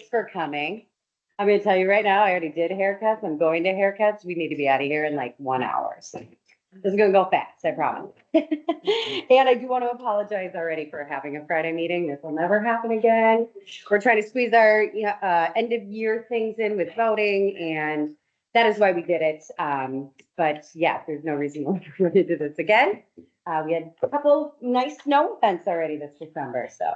for coming. I'm going to tell you right now, I already did haircuts. I'm going to haircuts. We need to be out of here in like 1 hour. So this is going to go fast, I promise. And I do want to apologize already for having a Friday meeting. This will never happen again. We're trying to squeeze our end of year things in with voting, and that is why we did it. But yeah, there's no reason we're going to do this again. We had a couple nice snow events already this December, so.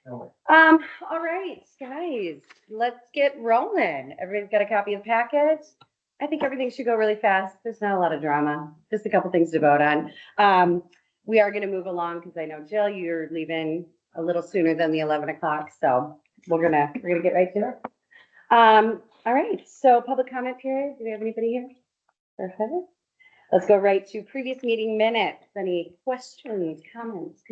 All right, guys, let's get rolling. Everybody's got a copy of the packet. I think everything should go really fast. There's not a lot of drama, just a couple things to vote on. We are going to move along because I know, Jill, you're leaving a little sooner than the 11 o'clock, so we're gonna get right to it. All right, so public comment period. Do we have anybody here? Perfect. Let's go right to previous meeting minutes. Any questions, comments?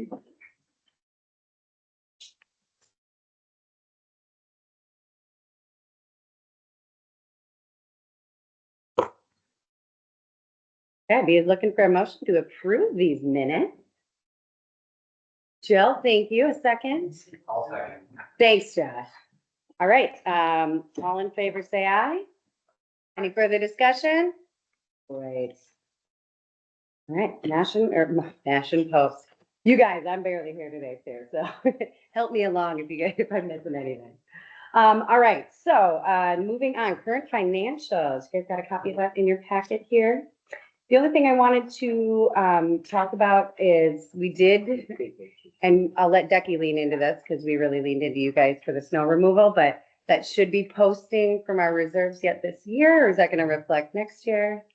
Okay, be looking for a motion to approve these minutes. Jill, thank you. A second. I'll second. Thanks, Josh. All right, all in favor, say aye. Any further discussion? Great. All right, Nation Post. You guys, I'm barely here today too, so help me along if I'm missing anything. All right, so moving on, current financials. You guys got a copy of that in your packet here. The only thing I wanted to talk about is we did, and I'll let Decky lean into this because we really leaned into you guys for the snow removal, but that should be posting from our reserves yet this year, or is that going to reflect next year?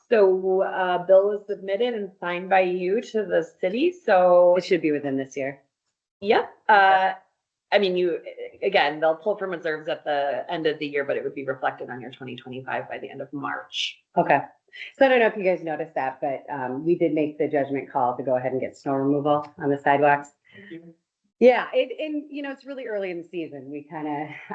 So bill was submitted and signed by you to the city, so. It should be within this year. Yep. I mean, again, they'll pull from reserves at the end of the year, but it would be reflected on your 2025 by the end of March. Okay. So I don't know if you guys noticed that, but we did make the judgment call to go ahead and get snow removal on the sidewalks. Yeah, and you know, it's really early in the season.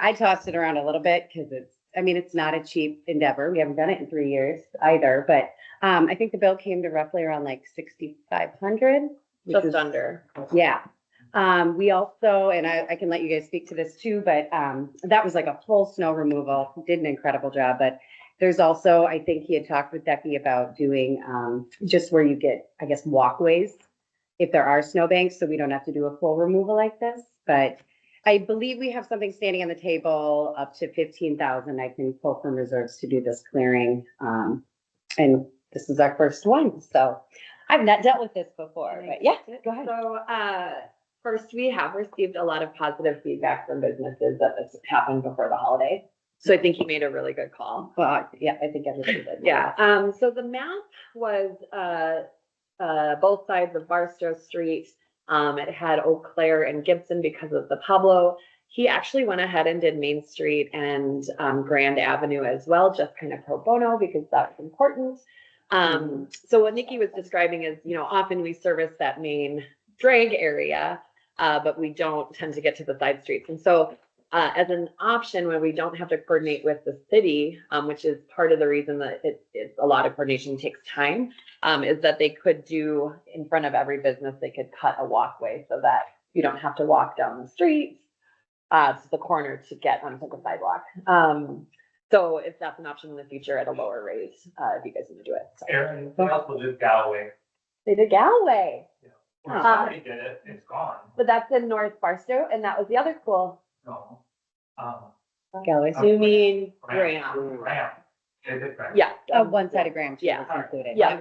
I tossed it around a little bit because it's not a cheap endeavor. We haven't done it in 3 years either, but I think the bill came to roughly around like 6,500. Just under. Yeah. We also, and I can let you guys speak to this too, but that was like a full snow removal. Did an incredible job, but there's also, I think he had talked with Decky about doing just where you get, I guess, walkways if there are snowbanks, so we don't have to do a full removal like this. But I believe we have something standing on the table up to 15,000. I can pull from reserves to do this clearing. And this is our first one, so I've not dealt with this before, but yeah, go ahead. So first, we have received a lot of positive feedback from businesses that this happened before the holiday. So I think he made a really good call. Well, yeah, I think everybody did. Yeah. So the map was both sides of Barstow Street. It had Eau Claire and Gibson because of the Pablo. He actually went ahead and did Main Street and Grand Avenue as well, just kind of pro bono because that's important. So what Nikki was describing is, you know, often we service that main drag area, but we don't tend to get to the side streets. And so as an option when we don't have to coordinate with the city, which is part of the reason that it's a lot of coordination takes time, is that they could do in front of every business, they could cut a walkway so that you don't have to walk down the street to the corner to get onto the sidewalk. So if that's an option in the future at a lower rate, if you guys want to do it. So. Aaron, they also did Galloway. They did Galloway. Yeah. Well, somebody did it, it's gone. But that's in North Barstow, and that was the other school. No. Galloway. So you mean Graham. Graham? Graham. They did Graham. Yeah. One side of Graham too Yeah. was included. Yeah.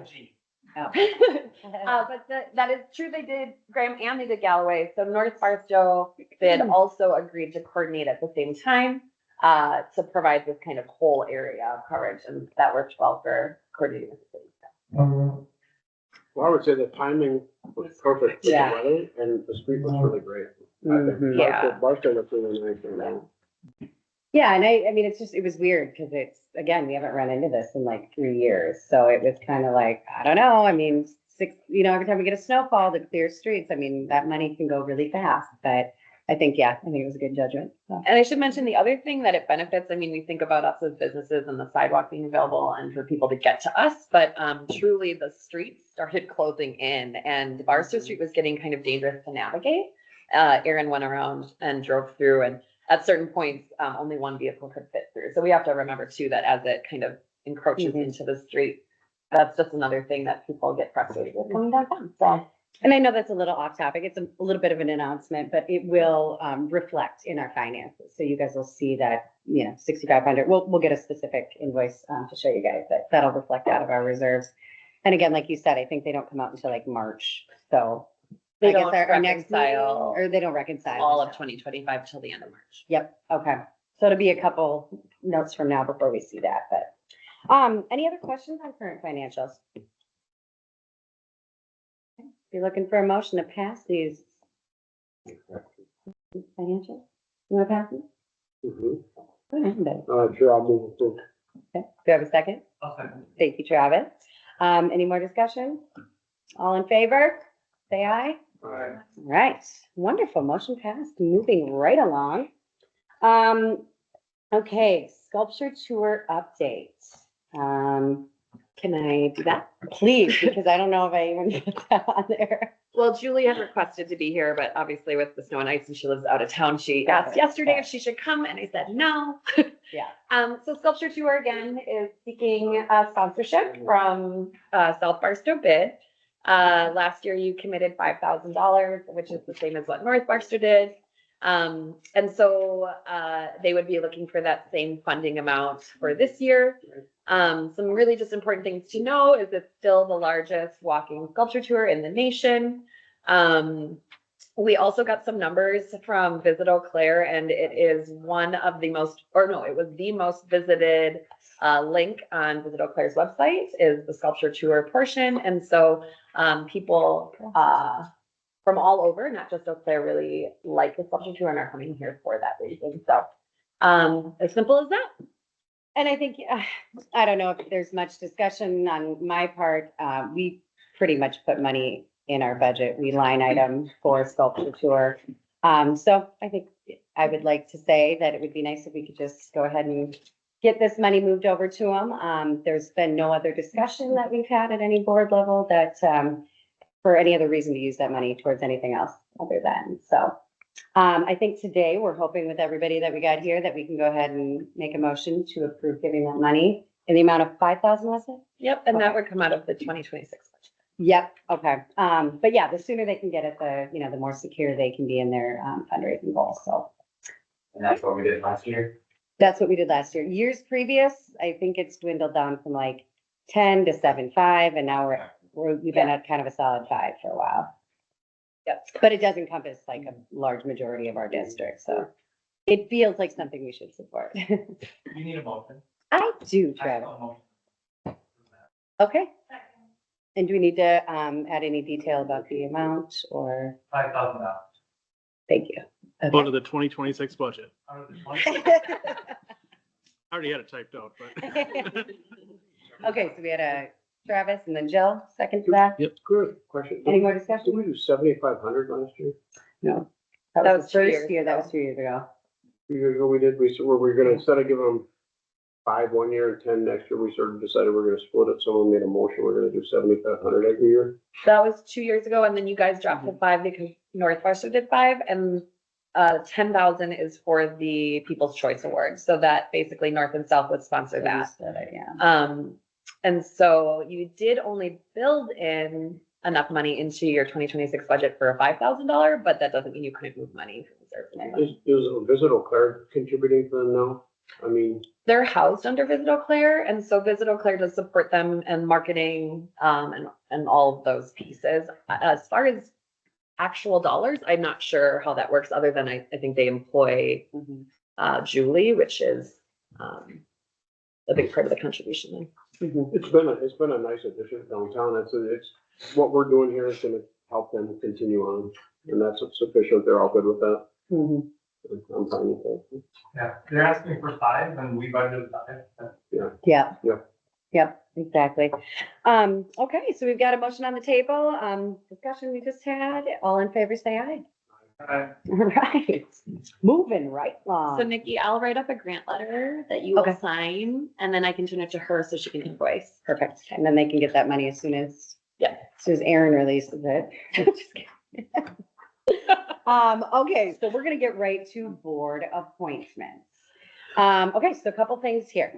Oh. But that is true. They did Graham and they did Galloway. So North Barstow, they had also agreed to coordinate at the same time to provide this kind of whole area of coverage, and that worked well for coordinating with the city. Well, I would say the timing was perfect for Yeah. the weather, and the street was really great. Mhm. Yeah. Barstow looked really nice. Yeah, and I mean, it was weird because again, we haven't run into this in like 3 years. So it was kind of like, I don't know. I mean, every time we get a snowfall to clear streets, I mean, that money can go really fast. But I think it was a good judgment. So. And I should mention the other thing that it benefits. I mean, we think about us as businesses and the sidewalk being available and for people to get to us, but truly the streets started closing in and Barstow Street was getting kind of dangerous to navigate. Aaron went around and drove through, and at certain points, only one vehicle could fit through. So we have to remember too, that as it kind of encroaches Mhm. into the street, that's just another thing that people get frustrated with coming downtown. So, And I know that's a little off topic. It's a little bit of an announcement, but it will reflect in our finances. So you guys will see that, 6,500. We'll get a specific invoice to show you guys that that'll reflect out of our reserves. And again, like you said, I think they don't come out until like March. So they I guess don't our next meeting, reconcile or they don't reconcile all of 2025 till the end of March. Yep. Okay. So it'll be a couple notes from now before we see that. But any other questions on current financials? You're looking for a motion to pass these financials? You want to pass them? Mhm. Go ahead, then. Sure, I'll move it through. Okay. Do you have a second? I'll second. Thank you, Travis. Any more discussion? All in favor? Say aye. All right. All right. Wonderful. Motion passed. Moving right along. Okay. Sculpture tour update. Can I do that? Please, because I don't know if I even put that on there. Well, Julie had requested to be here, but obviously with the snow and ice and she lives out of town, she asked yesterday if she should come and I said no. Yeah. So Sculpture Tour again is seeking a sponsorship from South Barstow Bid. Last year you committed $5,000, which is the same as what North Barstow did. And so they would be looking for that same funding amount for this year. Some really just important things to know is it's still the largest walking sculpture tour in the nation. We also got some numbers from Visit Eau Claire, and it is one of the most, it was the most visited link on Visit Eau Claire's website is the sculpture tour portion. And so people from all over, not just Eau Claire, really like the sculpture tour and are coming here for that reason. So as simple as that. And I think, I don't know if there's much discussion on my part. We pretty much put money in our budget. We line item for sculpture tour. So I think I would like to say that it would be nice if we could just go ahead and get this money moved over to them. There's been no other discussion that we've had at any board level that for any other reason to use that money towards anything else other than. So I think today we're hoping with everybody that we got here that we can go ahead and make a motion to approve giving that money in the amount of 5,000, was it? Yep, and that Okay. would come out of the 2026 budget. Yep, okay. But yeah, the sooner they can get it, the more secure they can be in their fundraising goals. So And that's what we did last year. that's what we did last year. Years previous, I think it's dwindled down from like 10 to 7.5, and now we've been at kind of a solid 5 for a while. Yep. But it does encompass like a large majority of our district, so it feels like something we should support. You need a motion. I do, I Travis. saw a motion. Okay. And do we need to add any detail about the amount or? $5,000. Thank you. Go to the 2026 budget. Out of the 20. I already had it typed out, but. Okay, so we had a Travis and then Jill, second to that. Good question. Any more Did discussion? we do 7,500 last year? No. That That was was the 2 first years year, that ago. was 2 years ago. 2 years ago we did, were we gonna, instead of giving them 5 one year and 10 next year, we sort of decided we're gonna split it. Someone made a motion, we're gonna do 7,500 every year. That was 2 years ago, and then you guys dropped to 5 because North Barstow did 5, and 10,000 is for the People's Choice Award. So that basically North and South would sponsor that. Yeah. And so you did only build in enough money into your 2026 budget for a $5,000, but that doesn't mean you couldn't move money from reserve to money. Is Visit Eau Claire contributing to them now? I mean, They're housed under Visit Eau Claire, and so Visit Eau Claire does support them and marketing, and all of those pieces. As far as actual dollars, I'm not sure how that works, other than I think they employ Mhm. Julie, which is a big part of the contribution then. Mhm. it's been a nice addition downtown. It's what we're doing here is gonna help them continue on, and that's sufficient. They're all good with that. Mhm. I'm fine with that. Yeah, they're asking for 5 and we budgeted 5. Yeah. Yeah. Yep, exactly. Okay, so we've got a motion on the table. Discussion we just had. All in favor, say aye. All right, moving right along. So Nikki, I'll write up a grant letter that you will Okay. sign, and then I can turn it to her so she can invoice. Perfect. And then they can get that money as soon as Yeah. Aaron releases it. Just kidding. Okay, so we're gonna get right to board appointments. Okay, so a couple things here.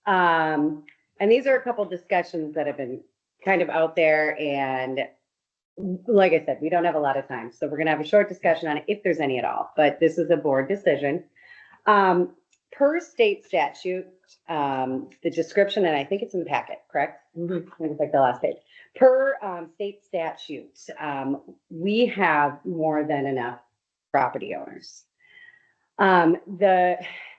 And these are a couple discussions that have been kind of out there, and like I said, we don't have a lot of time, so we're gonna have a short discussion on it if there's any at all, but this is a board decision. Per state statute, the description, and I think it's in the packet, correct? It's like the last page. Per state statute, we have more than enough property owners. The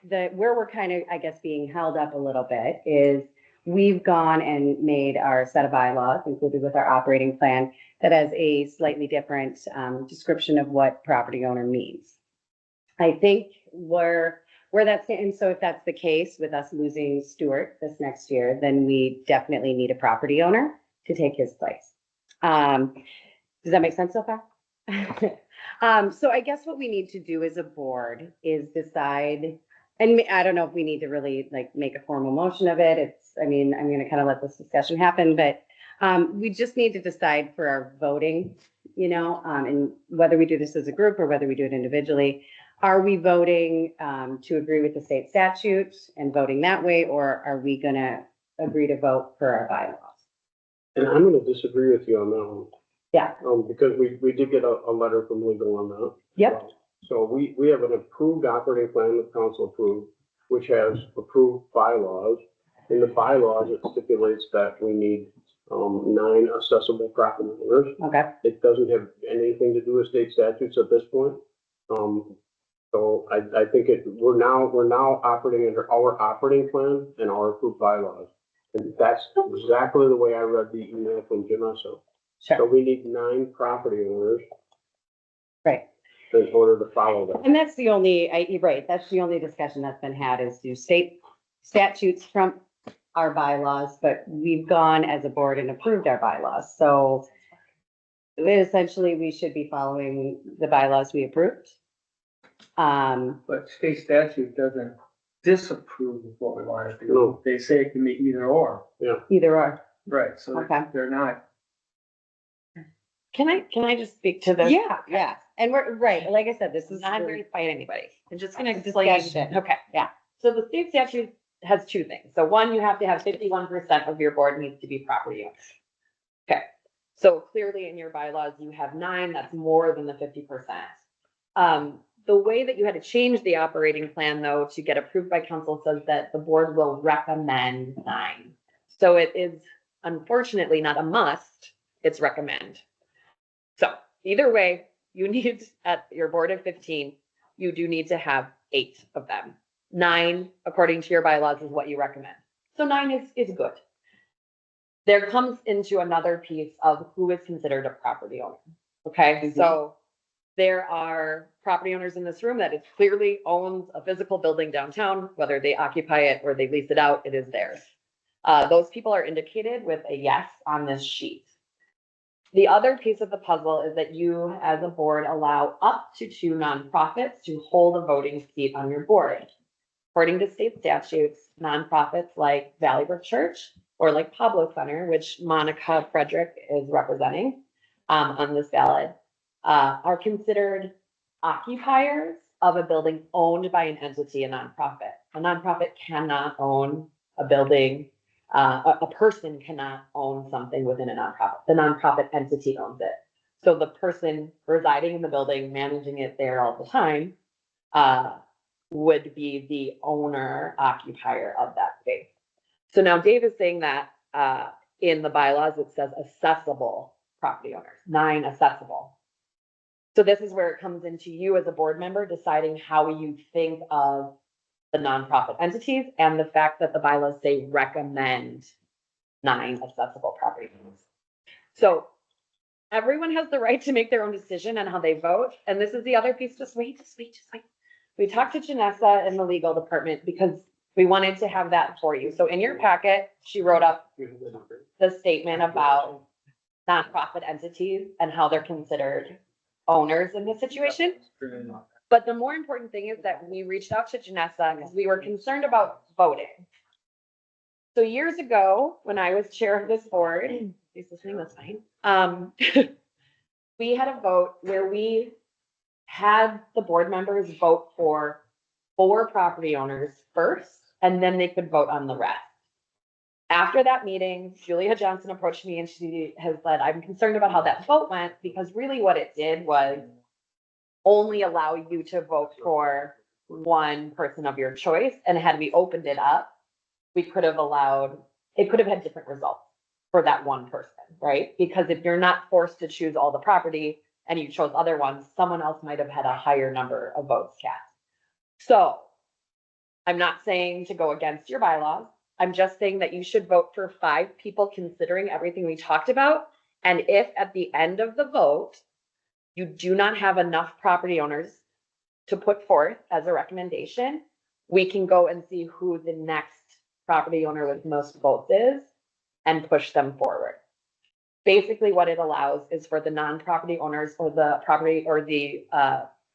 where we're kind of, I guess, being held up a little bit is we've gone and made our set of bylaws, included with our operating plan, that has a slightly different description of what property owner means. I think where that's, and so if that's the case with us losing Stuart this next year, then we definitely need a property owner to take his place. Does that make sense so far? So I guess what we need to do as a board is decide, and I don't know if we need to really like make a formal motion of it. It's, I mean, I'm gonna kind of let this discussion happen, but we just need to decide for our voting, and whether we do this as a group or whether we do it individually. Are we voting to agree with the state statute and voting that way, or are we gonna agree to vote for our bylaws? And I'm gonna disagree with you on that one. Yeah. Because we did get a letter from legal on that. Yep. So we have an approved operating plan that council approved, which has approved bylaws. In the bylaws, it stipulates that we need 9 accessible property owners. Okay. It doesn't have anything to do with state statutes at this point. So I think we're now operating under our operating plan and our approved bylaws. And that's exactly the way I read the email from Janessa. So Sure. we need 9 property owners Right. in order to follow that. And that's the only, you're right, that's the only discussion that's been had is do state statutes trump our bylaws, but we've gone as a board and approved our bylaws. So essentially, we should be following the bylaws we approved. But state statute doesn't disapprove of what we want to do. No. They say it can be either or. Either or. Right, so Okay. they're not. Can I just speak to this? Yeah. And we're, right, like I said, this is. I'm not here to fight anybody. I'm just gonna It's a explain. discussion. Okay, Yeah. So the state statute has 2 things. So one, you have to have 51% of your board needs to be property owners. Okay, so clearly in your bylaws, you have 9, that's more than the 50%. The way that you had to change the operating plan though, to get approved by council says that the board will recommend 9. So it is unfortunately not a must, it's recommend. So either way, you need at your board of 15, you do need to have 8 of them. 9, according to your bylaws, is what you recommend. So 9 is good. There comes into another piece of who is considered a property owner. Okay, so there are property owners in this room that it clearly owns a physical building downtown, whether they occupy it or they lease it out, it is theirs. Those people are indicated with a yes on this sheet. The other piece of the puzzle is that you, as a board, allow up to 2 nonprofits to hold a voting seat on your board. According to state statutes, nonprofits like Valley Brook Church or like Pablo Center, which Monica Frederick is representing on this ballot, are considered occupiers of a building owned by an entity, a nonprofit. A nonprofit cannot own a building. A person cannot own something within a nonprofit. The nonprofit entity owns it. So the person residing in the building, managing it there all the time, would be the owner occupier of that space. So now Dave is saying that in the bylaws, it says accessible property owners, 9 accessible. So this is where it comes into you as a board member deciding how you think of the nonprofit entities and the fact that the bylaws say recommend 9 accessible property owners. So everyone has the right to make their own decision on how they vote. And this is the other piece. Just wait. We talked to Janessa in the legal department because we wanted to have that for you. So in your packet, she wrote up the statement about nonprofit entities and how they're considered owners in this situation. But the more important thing is that we reached out to Janessa because we were concerned about voting. So years ago, when I was chair of this board, he's listening, that's fine. We had a vote where we had the board members vote for 4 property owners first, and then they could vote on the rest. After that meeting, Julia Johnson approached me and she has said, I'm concerned about how that vote went, because really what it did was only allow you to vote for one person of your choice. And had we opened it up, we could have allowed, it could have had different results for that one person, right? Because if you're not forced to choose all the property and you chose other ones, someone else might have had a higher number of votes cast. So I'm not saying to go against your bylaws. I'm just saying that you should vote for 5 people considering everything we talked about. And if at the end of the vote, you do not have enough property owners to put forth as a recommendation, we can go and see who the next property owner with most votes is and push them forward. Basically, what it allows is for the non-property owners or the property or the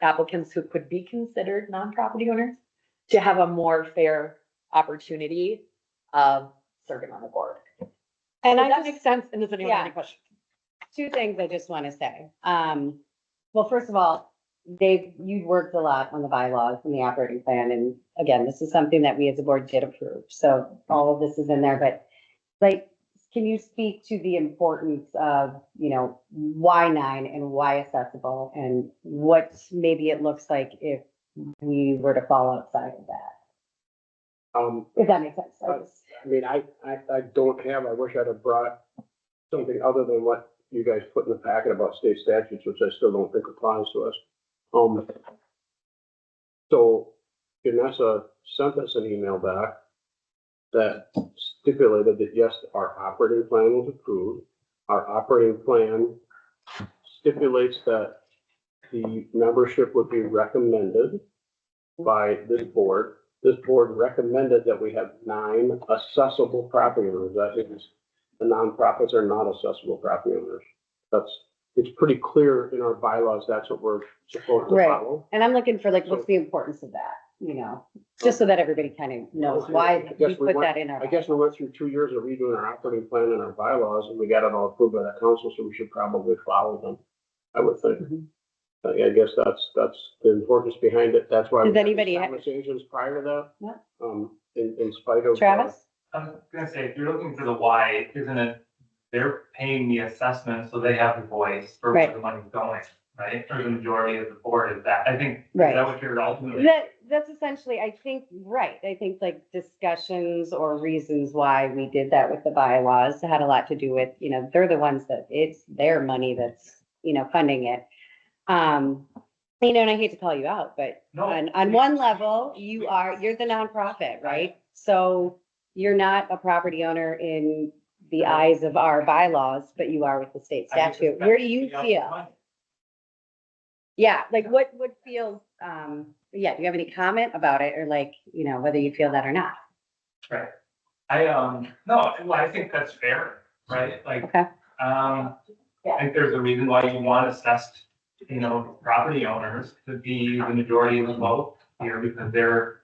applicants who could be considered non-property owners to have a more fair opportunity of serving on the board. And Does I that just, make sense? And does anyone have any Yeah. questions? 2 things I just want to say. Well, first of all, Dave, you worked a lot on the bylaws and the operating plan. And again, this is something that we as a board did approve. So all of this is in there, but like, can you speak to the importance of, why 9 and why accessible and what maybe it looks like if we were to fall outside of that? If that makes sense. I mean, I don't have, I wish I'd have brought something other than what you guys put in the packet about state statutes, which I still don't think applies to us. So Janessa sent us an email back that stipulated that yes, our operating plan was approved. Our operating plan stipulates that the membership would be recommended by this board. This board recommended that we have 9 accessible property owners. That means the nonprofits are not accessible property owners. It's pretty clear in our bylaws, that's what we're supposed to Right. follow. And I'm looking for like, what's the importance of that, just so that everybody kind of knows why I guess we we put went- that in our. I guess we went through 2 years of redoing our operating plan and our bylaws, and we got it all approved by the council, so we should probably follow them, I would think. Mhm. I guess that's the importance behind it. That's why. Does we had these anybody have- Conversations prior to that. Yeah. In spite of. Travis? I was gonna say, if you're looking for the why, isn't it, they're paying the assessment, so they have the voice for where Right. the money's going, right? Or the majority of the board is that, I think, is Right. that what you're ultimately? That's essentially, I think, right. I think like discussions or reasons why we did that with the bylaws had a lot to do with, they're the ones that it's their money that's, funding it. And I hate to call you out, but No. on one level, you're the nonprofit, right? So you're not a property owner in the eyes of our bylaws, but you are with the state I think statute. it's Where do you best to feel? money. Yeah, like what feels, do you have any comment about it or like, whether you feel that or not? Right. No, well, I think that's fair, right? Like, Okay. I think there's a reason why you want assessed, property owners to be the majority of the vote here, because they're,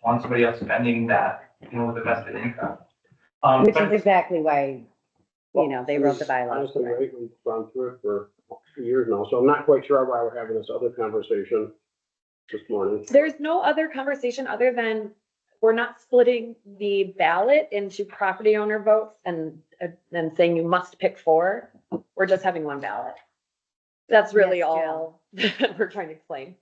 want somebody else spending that, with the vested income. Which But is exactly why, they wrote the bylaws. Honestly, right, we've gone through it for 2 years now, so I'm not quite sure why we're having this other conversation this morning. There's no other conversation other than we're not splitting the ballot into property owner votes and saying you must pick 4. We're just having one ballot. That's really Yes, all we're trying to explain.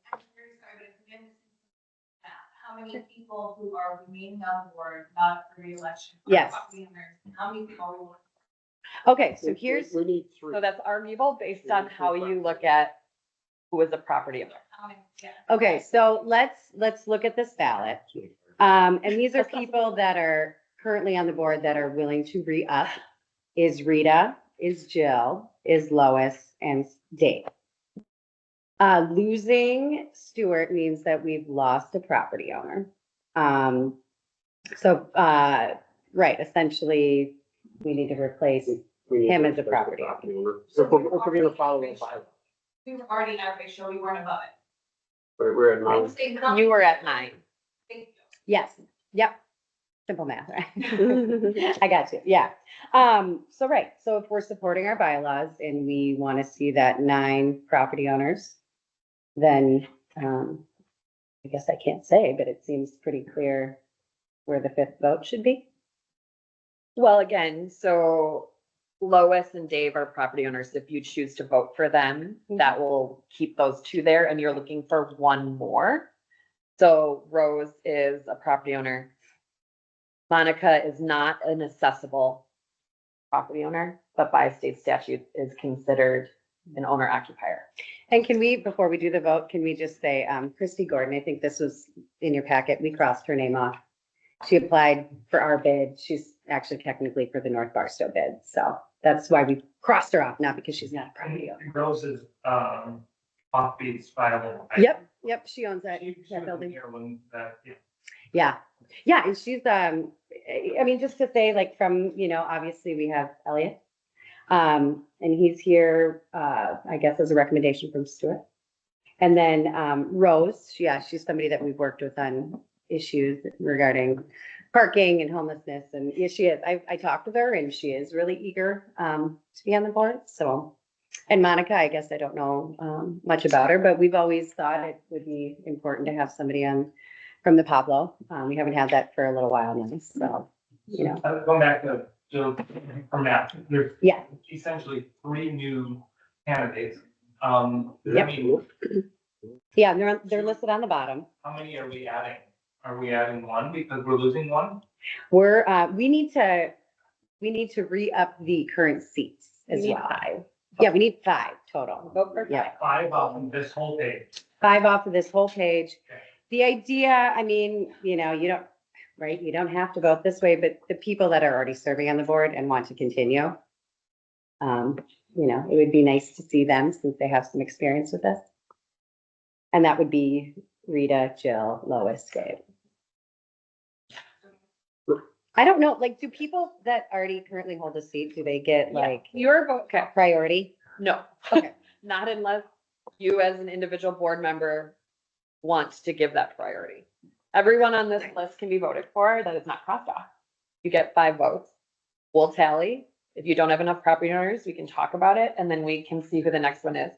How many people who are remaining on board, not for reelection? are Yes. property owners? How many people are we? Okay, so here's, We need 3. So that's arguable based on how you look at who is a property owner. How many? Yeah. okay, so let's look at this ballot. And these are people that are currently on the board that are willing to re-up. Is Rita, is Jill, is Lois, and Dave. Losing Stuart means that we've lost a property owner. Right, essentially, we need to replace, We need him to as a respect the property owner. If we're gonna follow the bylaw. We were already in our ratio, we weren't above it. We're at I 9. would say You were at 9. Thank you. yes, yep. simple math, right? I got you, yeah. So right, so if we're supporting our bylaws and we want to see that 9 property owners, then, I guess I can't say, but it seems pretty clear where the 5th vote should be. Well, again, so Lois and Dave are property owners. If you choose to vote for them, that will keep those 2 there, and you're looking for 1 more. So Rose is a property owner. Monica is not an accessible property owner, but by state statute is considered an owner occupier. And can we, before we do the vote, can we just say, Christy Gordon, I think this was in your packet, we crossed her name off. She applied for our bid. She's actually technically for the North Barstow bid. So that's why we crossed her off, not because she's not a property owner. Rose's, off-beat spiral. Yep, she owns that, She that was building. here when that, Yeah, yeah, and she's, I mean, just to say, like, from, obviously we have Elliot. And he's here, I guess, as a recommendation from Stuart. And then, Rose, she's somebody that we've worked with on issues regarding parking and homelessness, and yeah, she is, I talked with her, and she is really eager, to be on the board, so. And Monica, I guess I don't know, much about her, but we've always thought it would be important to have somebody on from the Pablo. We haven't had that for a little while now, so, Going back to Jill, from that, there's yeah. essentially 3 new candidates. Yep. I mean, Yeah, and they're listed on the bottom. how many are we adding? Are we adding 1 because we're losing 1? We need to re-up the current seats as We need well. 5. Yeah, we need 5 total. Vote for 5. Yeah, 5 off of this whole page. 5 off of this whole page. Okay. The idea, I mean, you don't, right, you don't have to vote this way, but the people that are already serving on the board and want to continue, it would be nice to see them since they have some experience with this. And that would be Rita, Jill, Lois, Dave. I don't know, like, do people that already currently hold a seat, do they get like Your vote, okay, priority? no. Okay. Not unless you as an individual board member want to give that priority. Everyone on this list can be voted for, that is not crossed off. You get 5 votes. We'll tally. If you don't have enough property owners, we can talk about it, and then we can see who the next one is.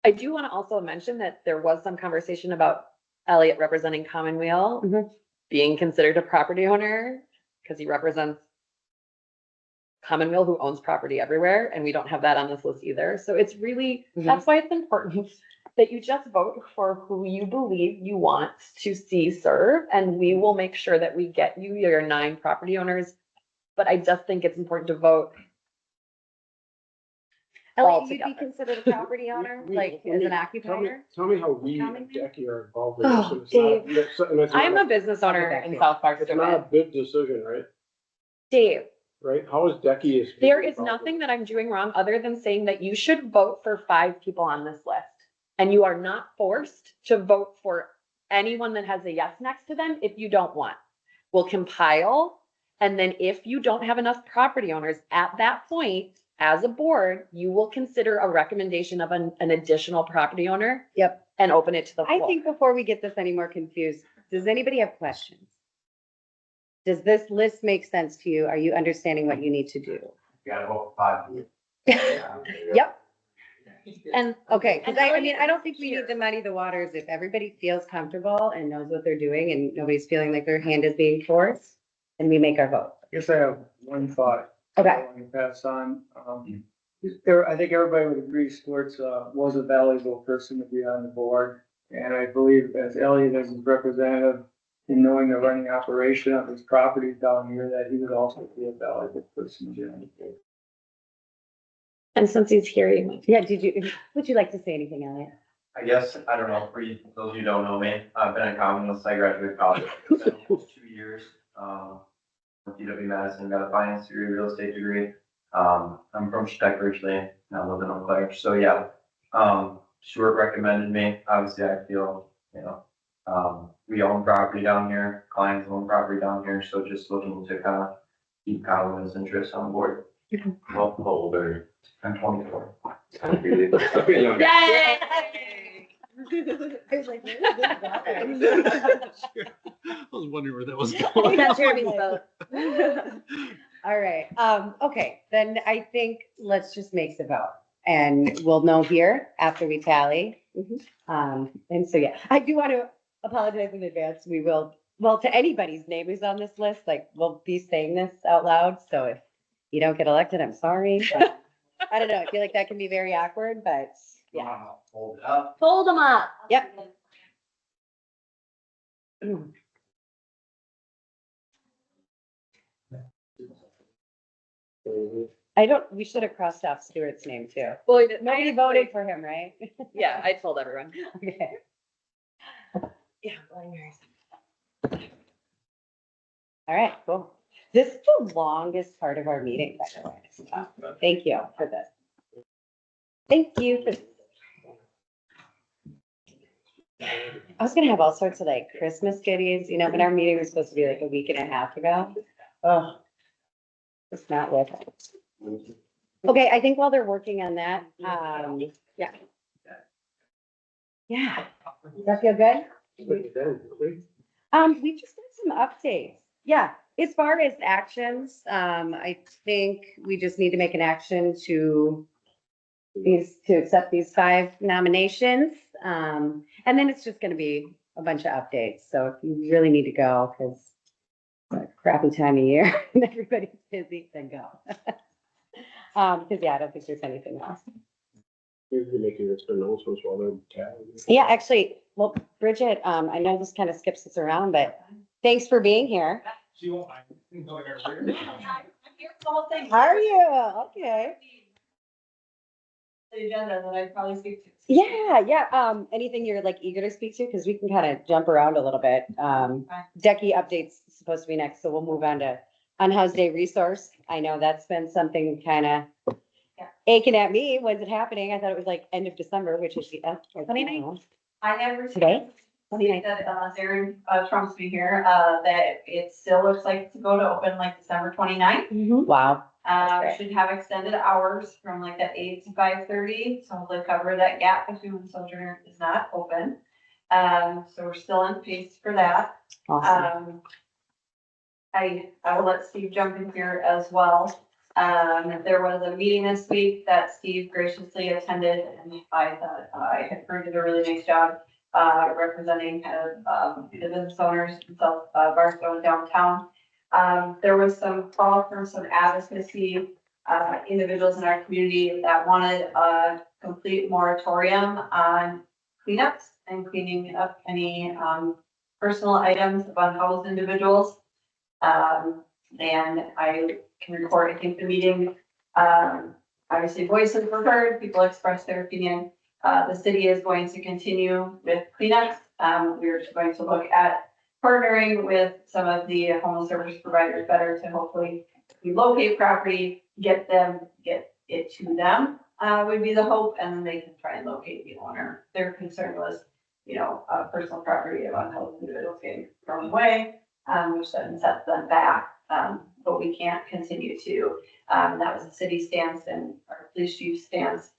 I do want to also mention that there was some conversation about Elliot representing Commonweal Mhm. being considered a property owner because he represents Commonweal, who owns property everywhere, and we don't have that on this list either. So it's really, that's why it's important that you just vote for who you believe you want to see serve, and we will make sure that we get you your 9 property owners. But I just think it's important to vote. Elliot, you'd be Altogether. considered a property owner, like as an occupier? Tell me how we, Commonweal? Jackie, are involved in Oh, this. And it's not- and it's not I'm a business owner Okay, in cool. South It's not a Barstow. bid decision, right? Dave, Right? How is Decky is? there is nothing that I'm doing wrong other than saying that you should vote for 5 people on this list. And you are not forced to vote for anyone that has a yes next to them if you don't want. We'll compile, and then if you don't have enough property owners at that point, as a board, you will consider a recommendation of an additional property owner. Yep. And open it to the I floor. think before we get this any more confused, does anybody have questions? Does this list make sense to you? Are you understanding what you need to do? Got about 5. Yep, And okay, because I Elliot don't think we here. need to muddy the waters. If everybody feels comfortable and knows what they're doing and nobody's feeling like their hand is being forced, then we make our vote. I guess I have one thought. Okay. I want to pass on. I think everybody would agree Stuart's, was a valuable person to be on the board. And I believe as Elliot as his representative in knowing the running operation of his properties down here, that he would also be a valuable person to be on the board. And since he's here, you might. Yeah, would you like to say anything, Elliot? I guess, I don't know, for you, those who don't know me, I've been in common since I graduated college. It's been almost 2 years. With UW Madison, got a finance degree, real estate degree. I'm from Tech originally, now live in Eau Claire. So yeah, Stuart recommended me. Obviously, I feel, we own property down here, clients own property down here. So just looking to kind of keep Colin's interest on board. Well, how old are you? I'm 24. Okay, young. Yay! I was like, where did this go? I was wondering where that was going. That's Jeremy's vote. All right, okay, then I think let's just make the vote. And we'll know here after we tally. And so, yeah, I do want to apologize in advance. We will, well, to anybody's name who's on this list, like, we'll be saying this out loud. So if you don't get elected, I'm sorry. But I don't know, I feel like that can be very awkward, but yeah. Wow, hold it up. Hold them up. Yep. I don't, we should have crossed off Stuart's name too. Well, Nobody voted for him, right? Yeah, I told everyone. Okay. Yeah. Bloody Marys. All right, cool. This is the longest part of our meeting, by the way. So, thank you for this. Thank you for. I was gonna have all sorts of like Christmas goodies, you know, but our meeting was supposed to be like a week and a half ago. Oh, it's not worth it. Okay, I think while they're working on that, yeah. Yeah, does that feel good? We just did some updates. Yeah, as far as actions, I think we just need to make an action to accept these 5 nominations. And then it's just gonna be a bunch of updates. So if you really need to go, because it's a crappy time of year and everybody's busy, then go. Because yeah, I don't think there's anything else. Usually making this announcements while they're tallying. Yeah, actually, well, Bridget, I know this kind of skips us around, but thanks for being here. She won't mind. You can go there. I'm here for the whole thing. How are you? Okay. The agenda that I'd probably speak to. Yeah. Anything you're like eager to speak to? Because we can kind of jump around a little bit. Decky updates supposed to be next, so we'll move on to Unhoused Day Resource. I know that's been something kind of aching at me. When's it happening? I thought it was like end of December, which is the 29th. I have received Today? that, Aaron, trumps me here, that it still looks like it's go to open like December 29th. Wow. That's Should have extended hours from like that 8 to 5:30, so hopefully cover that gap between when Sojourner is not open. So we're still on pace for that. Awesome. I will let Steve jump in here as well. There was a meeting this week that Steve graciously attended, and I thought I had did a really nice job representing kind of the business owners in South Barstow and downtown. There was some call from some advocacy individuals in our community that wanted a complete moratorium on cleanups and cleaning up any personal items of unhoused individuals. And I can report, I think the meeting, obviously voices were heard, people expressed their opinion. The city is going to continue with cleanups. We're just going to look at partnering with some of the home service providers better to hopefully relocate property, get it to them, would be the hope, and then they can try and locate the owner. Their concern was, personal property of unhoused individuals getting thrown away, which then sets them back. But we can't continue to. That was the city stance and our police chief stance.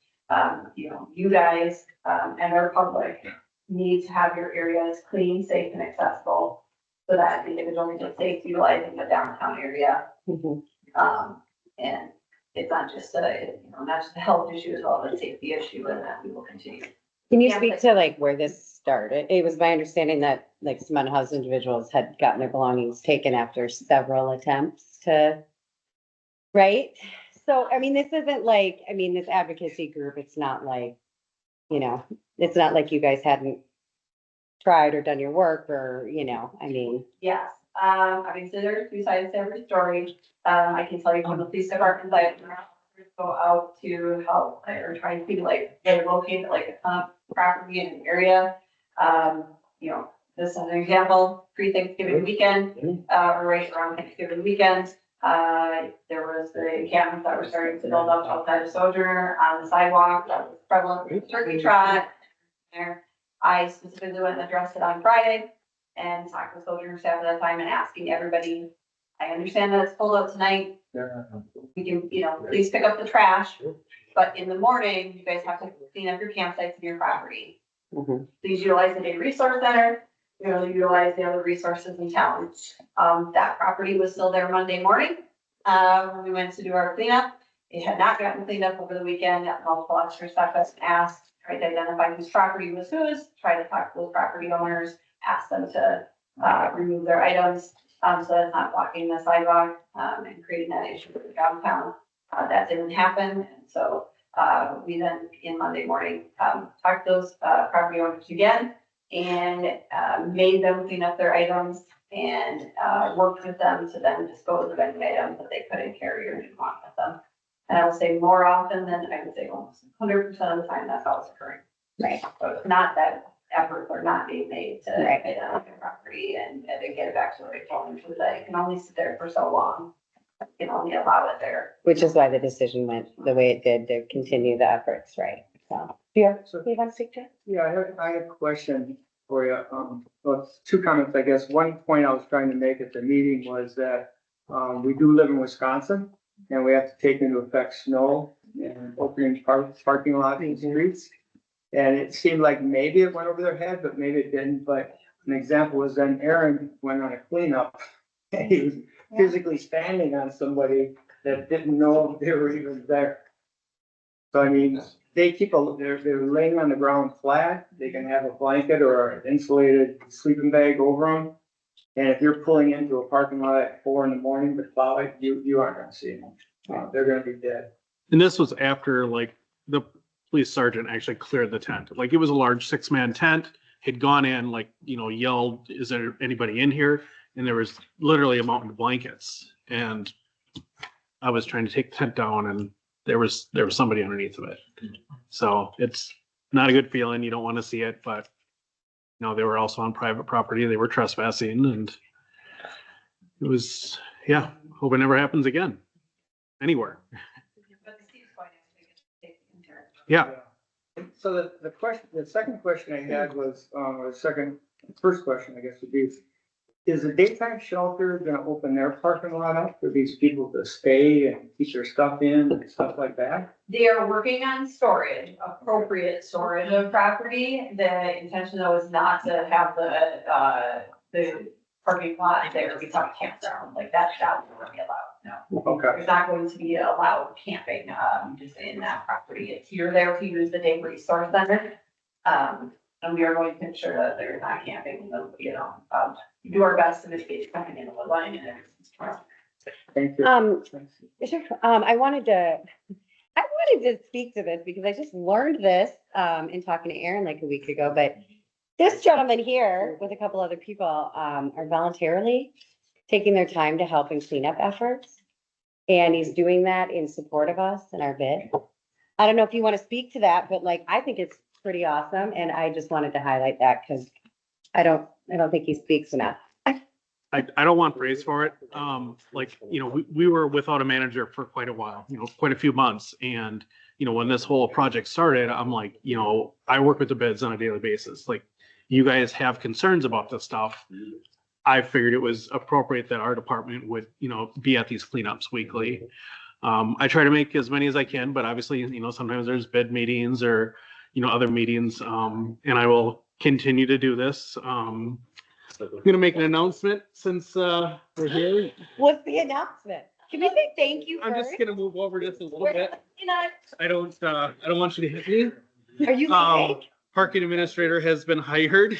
You guys and our public need to have your areas clean, safe, and accessible so that individuals can safe utilizing the downtown area. And it's not just a health issue as well, but a safety issue, and that we will continue. Can you speak to like where this started? It was my understanding that like some unhoused individuals had gotten their belongings taken after several attempts to, right? So, I mean, this isn't like, this advocacy group, it's not like, it's not like you guys hadn't tried or done your work or, Yes, obviously there's 2 sides to every story. I can tell you from the police department, I go out to help or try to locate like a property in an area. This is an example, pre-Thanksgiving weekend, or right around Thanksgiving weekend. There was the encampments that were starting to build up outside of Sojourner on the sidewalk that was prevalent with turkey trot. There, I specifically went and addressed it on Friday and talked with Sojourner staff at that time and asking everybody, I understand that it's cold out tonight. We can, please pick up the trash, but in the morning, you guys have to clean up your campsites and your property. Please utilize the day resource center. utilize the other resources in town. That property was still there Monday morning. When we went to do our cleanup, it had not gotten cleaned up over the weekend. Multiple extra stuff was asked, tried to identify whose property was whose, tried to talk to those property owners, ask them to remove their items, so that it's not blocking the sidewalk, and creating that issue for downtown. That didn't happen, and so we then, in Monday morning, talked to those property owners again and made them clean up their items and worked with them to then dispose of any items that they couldn't carry or didn't want with them. And I will say more often than, I would say almost 100% of the time, that's how it's occurring. Right. So it's not that efforts are not being made to Right. identify property and get it back to the right point, because it can only sit there for so long. You can only allow it there. Which is why the decision went the way it did to continue the efforts, right? So, do you want to speak to it? Yeah, I have a question for you. Well, it's two comments, I guess. One point I was trying to make at the meeting was that, we do live in Wisconsin and we have to take into effect snow and opening parking lots and streets. And it seemed like maybe it went over their head, but maybe it didn't. But an example was then Aaron went on a cleanup. And he was physically standing on somebody that didn't know they were even there. So I mean, they keep they're laying on the ground flat. They can have a blanket or an insulated sleeping bag over them. And if you're pulling into a parking lot at 4 a.m. to plow it, you aren't gonna see them. They're gonna be dead. And this was after like the police sergeant actually cleared the tent. Like it was a large 6-man tent, had gone in, like, yelled, is there anybody in here? And there was literally a mountain of blankets. And I was trying to take the tent down and there was somebody underneath of it. So it's not a good feeling. You don't want to see it, but they were also on private property. They were trespassing and it was, yeah, hope it never happens again. Anywhere. But the Steve's going to take it in turn. Yeah. So the second question I had was, first question, I guess, would be, is the daytime shelter gonna open their parking lot up for these people to stay and keep their stuff in and stuff like that? They are working on storage, appropriate storage of property. The intention though is not to have the parking lot there become a campground, like that won't be allowed, no. Okay, There's not going to be allowed camping, just in that property. It's you're there to use the day resource center. And we are going to ensure that they're not camping, do our best to mitigate coming in the line and everything. thank you. Sure. I wanted to speak to this because I just learned this, in talking to Aaron like a week ago, but this gentleman here with a couple other people, are voluntarily taking their time to help in cleanup efforts. And he's doing that in support of us and our bid. I don't know if you want to speak to that, but I think it's pretty awesome. And I just wanted to highlight that because I don't think he speaks enough. I don't want praise for it. We were without a manager for quite a while, quite a few months. And, when this whole project started, I'm like, I work with the bids on a daily basis. Like, you guys have concerns about this stuff. I figured it was appropriate that our department would, be at these cleanups weekly. I try to make as many as I can, but obviously, sometimes there's bid meetings or, other meetings. And I will continue to do this. I'm going to make an announcement since we're here. What's the announcement? Can we say thank you I'm first? just going to move over just a little bit. You know, I don't want you to hit me. are you okay? Parking administrator has been hired.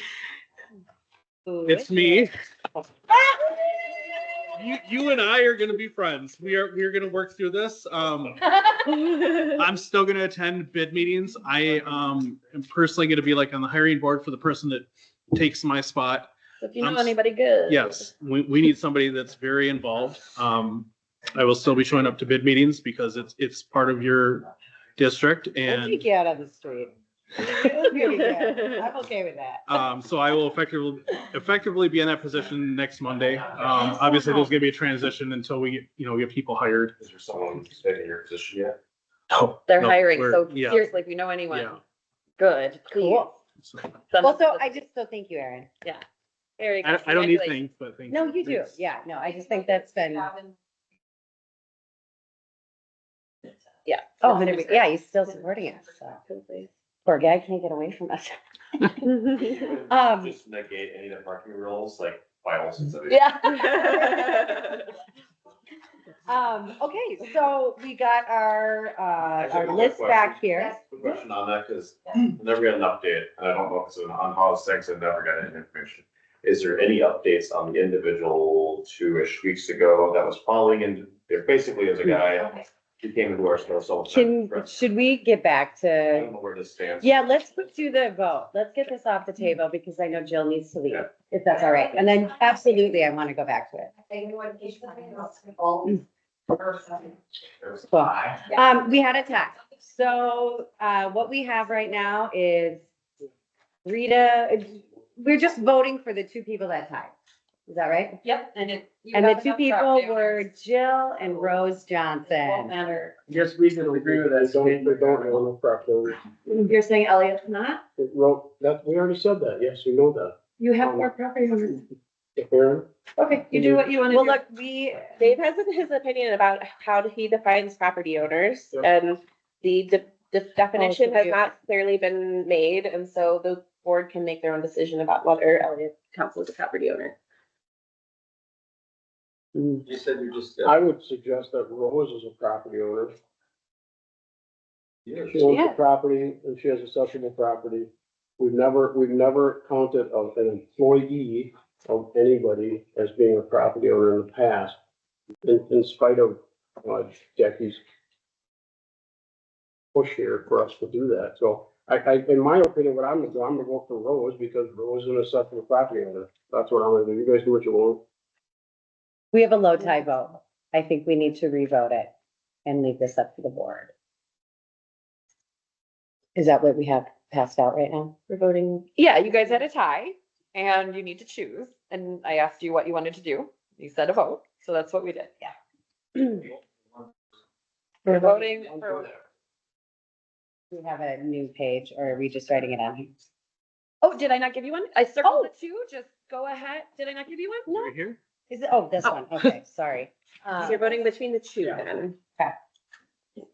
Ooh, It's me. You and I are going to be friends. We're going to work through this. I'm still going to attend bid meetings. I am personally going to be on the hiring board for the person that takes my spot. So if you know anybody good. Yes, we need somebody that's very involved. I will still be showing up to bid meetings because it's part of your district We'll and take you out of the street. We'll get you there. I'm okay with that. so I will effectively be in that position next Monday. Obviously there's gonna be a transition until we get people hired. Is there someone in your position yet? No, They're no, hiring, we're- so yeah, seriously, if you know anyone, yeah. good, please. Cool. So, Send Well, them so to I just, so thank you, Aaron. There you go. I don't need Congratulations. things, but thank No, you. you do. Thanks. Yeah, no, I just think that's been, Yeah. oh, 100%. Yeah, he's still supporting us. So poor guy can't get away from us. Just negate any of the parking rules, like violations of it. Yeah. Okay, so we got our Actually, one list back question. here. Quick question on that, because I never got an update, and I don't know if it's on House Six, I never got any information. Is there any updates on the individual 2-ish weeks ago that was following, and there basically is a guy who came into our store, so. Should we get back I to, don't know where this stands. yeah, let's do the vote. Let's get this off the table because I know Jill needs to leave, Yeah. if that's all right. And then absolutely, I want to go back to it. Cool. We had a tie. So, what we have right now is Rita, we're just voting for the two people that tied. Is that right? Yep, and And the two people were Jill and Rose Johnson. matter. Yes, we can agree with They that. don't own a property. You're saying Elliot's not? It wrote, that, we already said that, yes, you know that. You have more property owners. Aaron, Okay, you do what you wanna Well, do. look, Dave has his opinion about how he defines property owners, Yep. and the definition has you- not clearly been made, and so the board can make their own decision about whether Elliott counts as a property owner. You said you're just. I would suggest that Rose is a property owner. Yeah. She owns the Yeah. property and she has accessible property. We've never counted of an employee of anybody as being a property owner in the past, in spite of, Jackie's push here for us to do that. So in my opinion, what I'm gonna vote for Rose because Rose is an accessible property owner. That's what I'm gonna do. You guys do what you want. We have a low tie vote. I think we need to revote it and leave this up to the board. Is that what we have passed out right now? We're voting, yeah, you guys had a tie, and you need to choose, and I asked you what you wanted to do. You said a vote, so that's what we did. We're voting for, We have a new page, or are we just writing it on here? oh, did I not give you one? I circled the two, just go ahead. Did I not give you one? Right here? Is it, oh, this Oh. one, okay, sorry. So you're voting between the two then.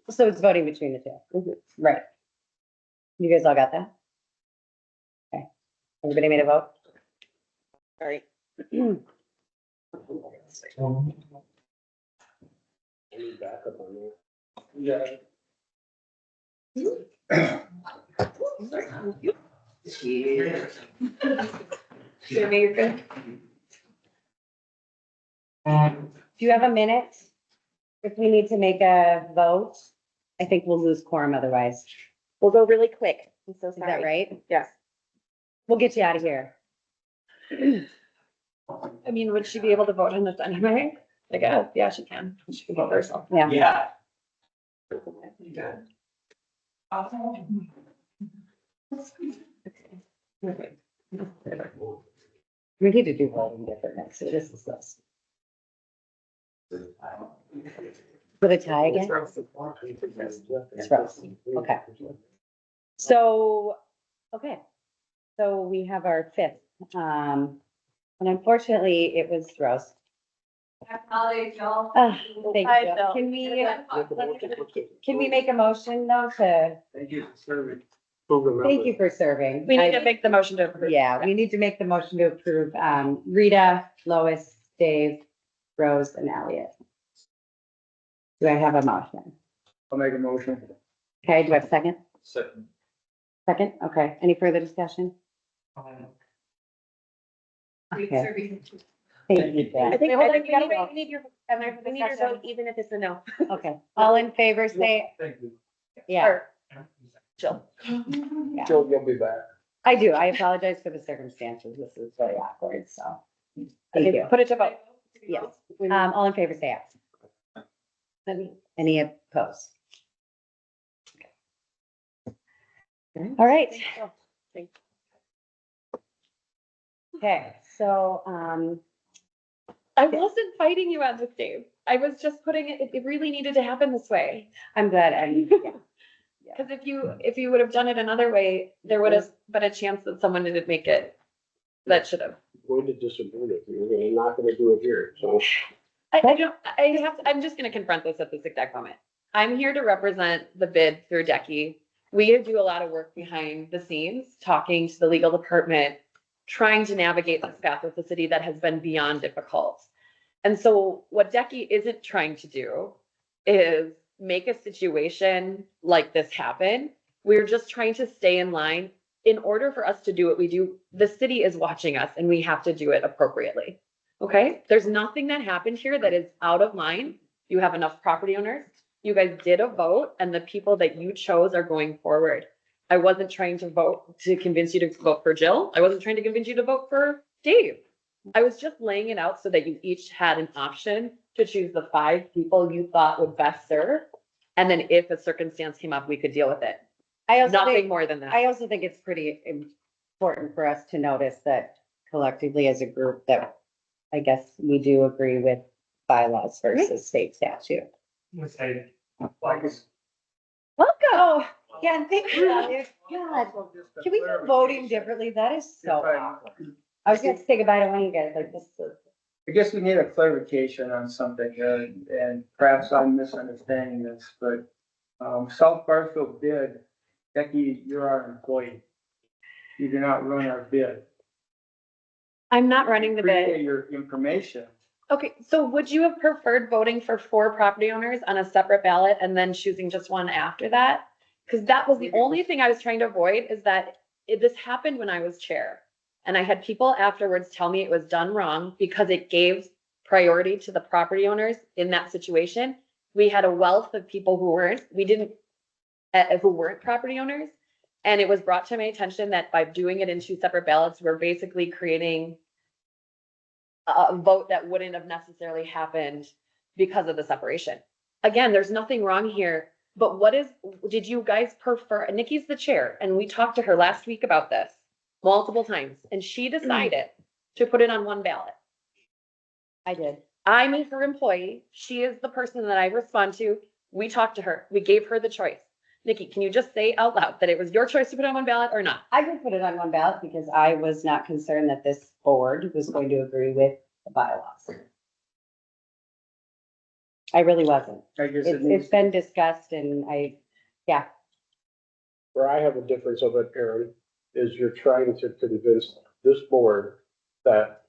So it's voting between the two. Mhm. Right. You guys all got that? Okay. Everybody made a vote? All right. I need backup on that. Yeah. Jimmy, you're good? Do you have a minute? If we need to make a vote, I think we'll lose quorum otherwise. We'll go really quick. I'm so Is sorry. that right? Yes. We'll get you out of here. I mean, would she be able to vote on this anyway? I guess, yeah, she can. She can vote for herself. Yeah. Yeah. We need to do voting different next, so this is this. With a tie again? It's Rose. Okay. So, okay. So we have our fifth, and unfortunately, it was Rose. Happy holidays, y'all. Thank Hi, you. Jill. Can we make a motion though to, Thank you for serving. thank you for serving. We need to I- make the motion to approve. Yeah, we need to make the motion to approve, Rita, Lois, Dave, Rose, and Elliot. Do I have a motion? I'll make a motion. Okay, do I have a second? Second. Second, okay. Any further discussion? Sweet Okay, serving. thank you, I Jen. think, Hold I on, think we gotta we wait. need your, And there's we need your discussion. vote, even if it's a no. Okay, all in favor, say, Thank you. yeah, Or Jill. yeah. Jill, you'll be back. I do. I apologize for the circumstances. This is very awkward, so. Thank you. Put it to vote. Yes. All in favor, say aye. Any opposed? All right. Thank Okay, so, I wasn't fighting you on this, Dave. I was just putting it, it really needed to happen this way. I'm glad, yeah. Because if you would have done it another way, there would have been a chance that someone didn't make it. That should have. Going to disagree with you. We're not gonna do it here, so. I'm just gonna confront this at this exact moment. I'm here to represent the bid through Decky, We do a lot of work behind the scenes, talking to the legal department, trying to navigate this path with the city that has been beyond difficult. And so what Decky isn't trying to do is make a situation like this happen. We're just trying to stay in line. In order for us to do what we do, the city is watching us and we have to do it appropriately. Okay? There's nothing that happened here that is out of line. You have enough property owners. You guys did a vote and the people that you chose are going forward. I wasn't trying to convince you to vote for Jill. I wasn't trying to convince you to vote for Dave. I was just laying it out so that you each had an option to choose the 5 people you thought would best serve. And then if a circumstance came up, we could deal with it. Nothing more than that. I also think it's pretty important for us to notice that collectively as a group that I guess we do agree with bylaws versus state statute. Let's say, Welcome. Oh, yeah, and thank you. God, can we do voting differently? That is so awkward. I was gonna say goodbye to one of you guys, like this is. I guess we need a clarification on something here, and perhaps I'm misunderstanding this, but, South Barstow bid, Becky, you're our employee. You do not run our bid. I'm not running the Appreciate bid. your information. Okay, so would you have preferred voting for 4 property owners on a separate ballot and then choosing just one after that? Because that was the only thing I was trying to avoid, is that this happened when I was chair. And I had people afterwards tell me it was done wrong because it gave priority to the property owners in that situation. We had a wealth of people who weren't property owners. And it was brought to my attention that by doing it in 2 separate ballots, we're basically creating a vote that wouldn't have necessarily happened because of the separation. Again, there's nothing wrong here, but did you guys prefer, Nikki's the chair, and we talked to her last week about this multiple times, and she decided to put it on 1 ballot. I did. I'm her employee. She is the person that I respond to. We talked to her. We gave her the choice. Nikki, can you just say out loud that it was your choice to put it on 1 ballot or not? I did put it on 1 ballot because I was not concerned that this board was going to agree with the bylaws. I really wasn't. I guess It's been discussed and Where I have a difference of it, Aaron, is you're trying to convince this board that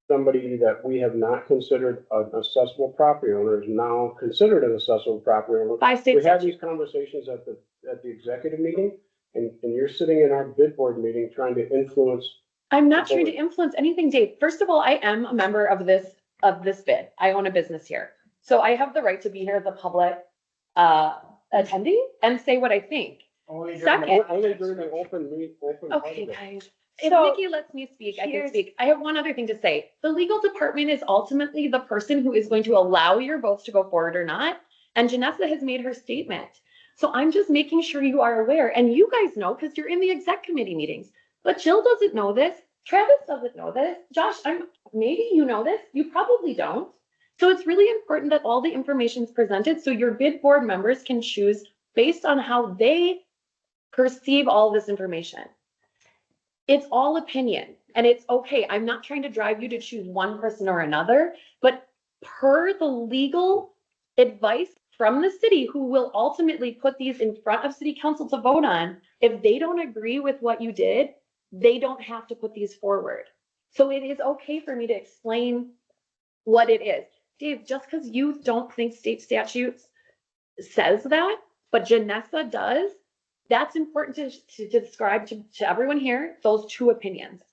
somebody that we have not considered an accessible property owner is now considered an accessible property owner. By state We have statute. these conversations at the executive meeting, and you're sitting in our bid board meeting trying to influence. I'm not trying to influence anything, Dave. First of all, I am a member of this bid. I own a business here. So I have the right to be here as a public attendee and say what I think. Only Second. Only during the open part Okay, of it. guys. If So, Nikki lets me speak, I can here's- speak. I have one other thing to say. The legal department is ultimately the person who is going to allow your votes to go forward or not. And Janessa has made her statement. So I'm just making sure you are aware, and you guys know because you're in the exec committee meetings. But Jill doesn't know this. Travis doesn't know this. Josh, maybe you know this. You probably don't. So it's really important that all the information is presented so your bid board members can choose based on how they perceive all this information. It's all opinion and it's okay. I'm not trying to drive you to choose one person or another, but per the legal advice from the city, who will ultimately put these in front of city council to vote on, if they don't agree with what you did, they don't have to put these forward. So it is okay for me to explain what it is. Dave, just because you don't think state statutes says that, but Janessa does, that's important to describe to everyone here, those 2 opinions.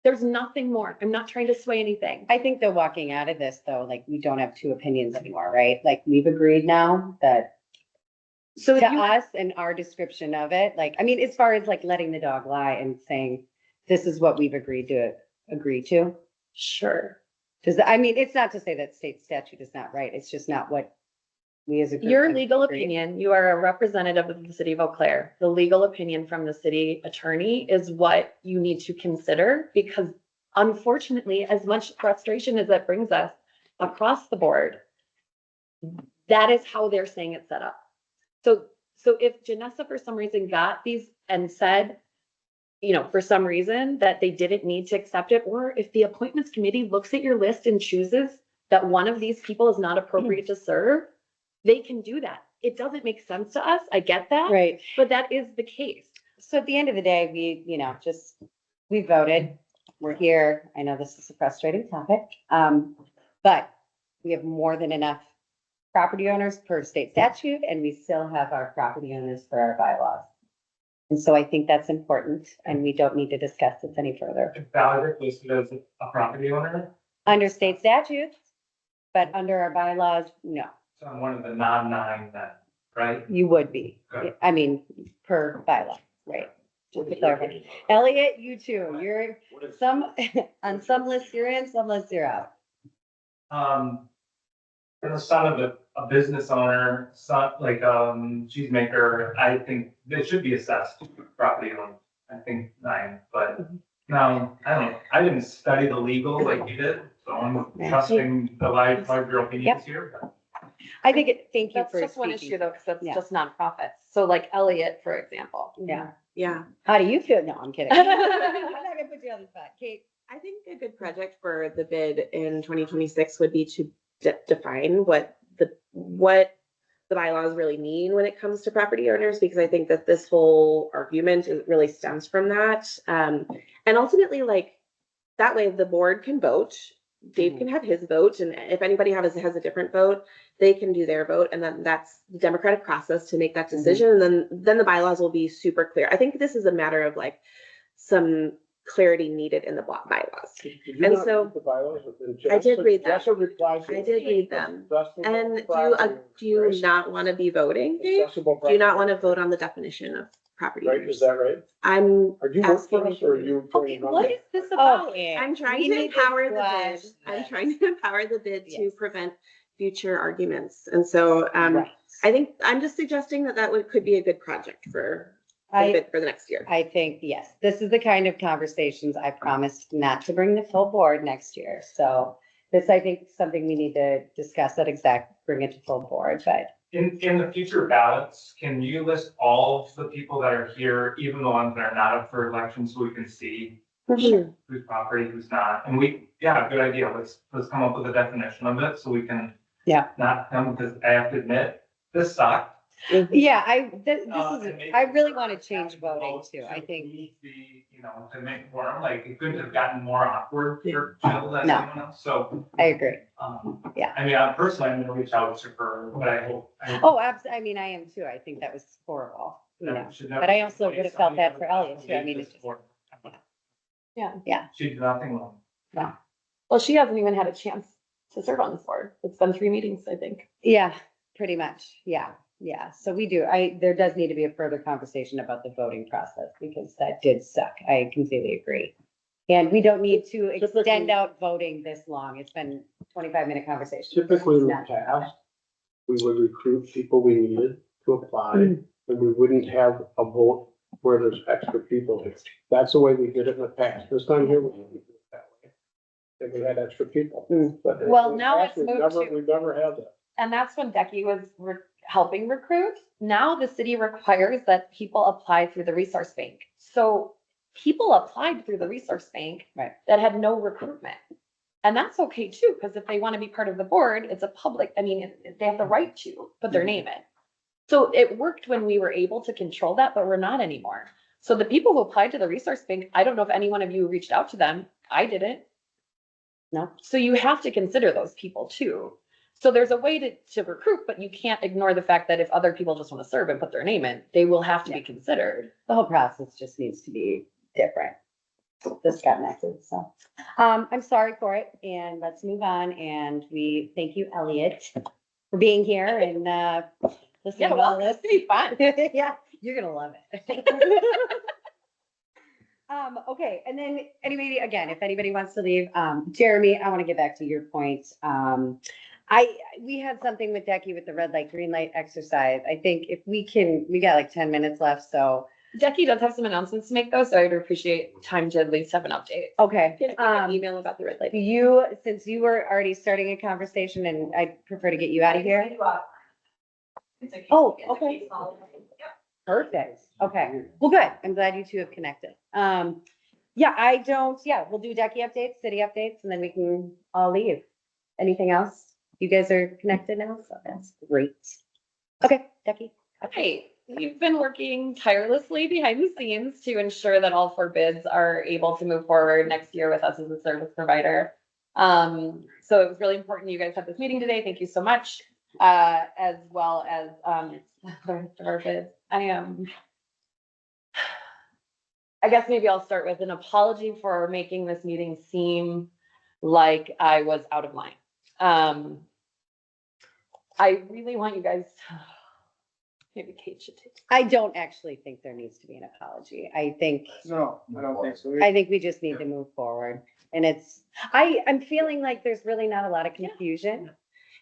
There's nothing more. I'm not trying to sway anything. I think that walking out of this though, like we don't have 2 opinions anymore, right? Like we've agreed now that So to if you, us and our description of it, like, I mean, as far as like letting the dog lie and saying, this is what we've agreed to agree to. sure. I mean, it's not to say that state statute is not right. It's just not what we as a group. Your have legal agreed. opinion, you are a representative of the city of Eau Claire. The legal opinion from the city attorney is what you need to consider because unfortunately, as much frustration as that brings us across the board, that is how they're saying it's set up. So if Janessa for some reason got these and said, for some reason that they didn't need to accept it, or if the appointments committee looks at your list and chooses that one of these people is not appropriate to serve, they can do that. it doesn't make sense to us. I get that, Right. but that is the case. So at the end of the day, we voted, we're here. I know this is a frustrating topic. But we have more than enough property owners per state statute, and we still have our property owners for our bylaws. And so I think that's important, and we don't need to discuss this any further. If Valley listed as a property owner, Under state statutes, but under our bylaws, no, so I'm one of the non-nine then, right? you would be. Okay. I mean, per bylaw, right? Just to clarify. Elliot, you too, you're some, on some lists you're in, some lists you're out. As a son of a business owner, son, like, cheesemaker, I think they should be assessed property owned. I think 9, but no, I don't know. I didn't study the legal like you did, so I'm trusting the larger opinions here. I think thank you That's for just one speaking. issue though, because that's Yeah. just nonprofits. So like Elliot, for example. Yeah. Yeah, How do you feel? No, I'm kidding. I'm not gonna put you on the spot. Kate? I think a good project for the bid in 2026 would be to define what the bylaws really mean when it comes to property owners, because I think that this whole argument really stems from that. And ultimately, like, that way the board can vote. Dave can have his vote, and if anybody has a different vote, they can do their vote, and then that's the democratic process to make that decision. And then the bylaws will be super clear. I think this is a matter of like some clarity needed in the bylaws. Did you And not so- read the bylaws? And I did read them. Jessica replied to I it. did read them. Accessible And property, do you right? not want to be voting, Dave? Accessible Do you not property. want to vote on the definition of property Right, owners? is that right? I'm Are you work for asking us or are you? Okay, what is this about? Okay. I'm trying We to need to empower the squash bid. I'm this. trying to empower the bid to Yes. prevent future arguments. And so Right. I think I'm just suggesting that could be a good project for the I, bid for the next year. I think, yes, this is the kind of conversations I promised not to bring the full board next year. So this, I think, is something we need to discuss bring it to full board, but In the future ballots, can you list all of the people that are here, even the ones that are not up for election, so we can see who's property, who's not? And good idea. Let's come up with a definition of it so we can. Yeah. Not come, because I have to admit, this sucked. yeah, this And is, maybe I really want to having change voting vote too. I to think, move to make quorum, like, it couldn't have gotten more awkward for Jill than No. anyone else, so. I agree. Yeah. I mean, personally, I'm gonna reach out to her, but I hope. Oh, I mean, I am too. I think that was horrible, but I also would have felt bad for Elliot too. I mean, it's just, Yeah. She did nothing wrong. Well, she hasn't even had a chance to serve on this board. It's been 3 meetings, I think. yeah, pretty much. Yeah. So we do, there does need to be a further conversation about the voting process because that did suck. I completely agree. And we don't need to extend Typically- out voting this long. It's been 25-minute conversation. Typically in the Not- past, we would recruit people we needed to apply, and we wouldn't have a vote where there's extra people. That's the way we did it in the past. This time here, we didn't do it that way. And we had extra people. But in Well, the now past, it's moved to- we've never had that. And that's when Becky was helping recruit. Now the city requires that people apply through the resource bank. So people applied through the resource bank Right. that had no recruitment. And that's okay too, because if they want to be part of the board, it's a public, I mean, they have the right to put their name in. So it worked when we were able to control that, but we're not anymore. So the people who applied to the resource bank, I don't know if any one of you reached out to them. I didn't. No. So you have to consider those people too. So there's a way to recruit, but you can't ignore the fact that if other people just want to serve and put their name in, they will have to be considered. The whole process just needs to be different. This got messy, so. I'm sorry for it, and let's move on, and we thank you, Elliot, for being here and, listening to all this. Be fun. Yeah, you're gonna love it. Okay, and then anybody, again, if anybody wants to leave, Jeremy, I want to get back to your point. We had something with Decky with the red light, green light exercise. I think if we got like 10 minutes left, so, Jackie does have some announcements to make though, so I'd appreciate time to at least have an update. okay. Can I get an email about the red light? Since you were already starting a conversation and I'd prefer to get you out of here. Oh, okay. Perfect. Okay. Well, good. I'm glad you two have connected. We'll do Decky updates, city updates, and then we can all leave. Anything else? You guys are connected now, so that's great. Okay, Becky. Okay, we've been working tirelessly behind the scenes to ensure that all 4 bids are able to move forward next year with us as a service provider. So it was really important you guys had this meeting today. Thank you so much. As well as the rest of our bids. I guess maybe I'll start with an apology for making this meeting seem like I was out of line. I really want you guys to, maybe Kate should take. I don't actually think there needs to be an apology. I think No, I don't think so. we just need to move forward. And I'm feeling like there's really not a lot of confusion.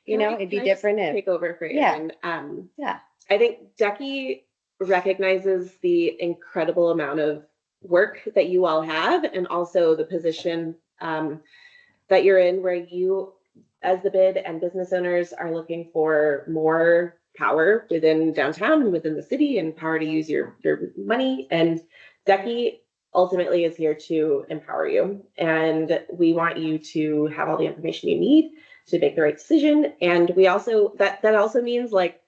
You know, it'd be Can I just different if, Take over for Yeah. Aaron. yeah. I think Ducky recognizes the incredible amount of work that you all have and also the position that you're in where you, as the bid and business owners, are looking for more power within downtown and within the city and power to use your money. And Ducky ultimately is here to empower you. And we want you to have all the information you need to make the right decision. And we also, that also means like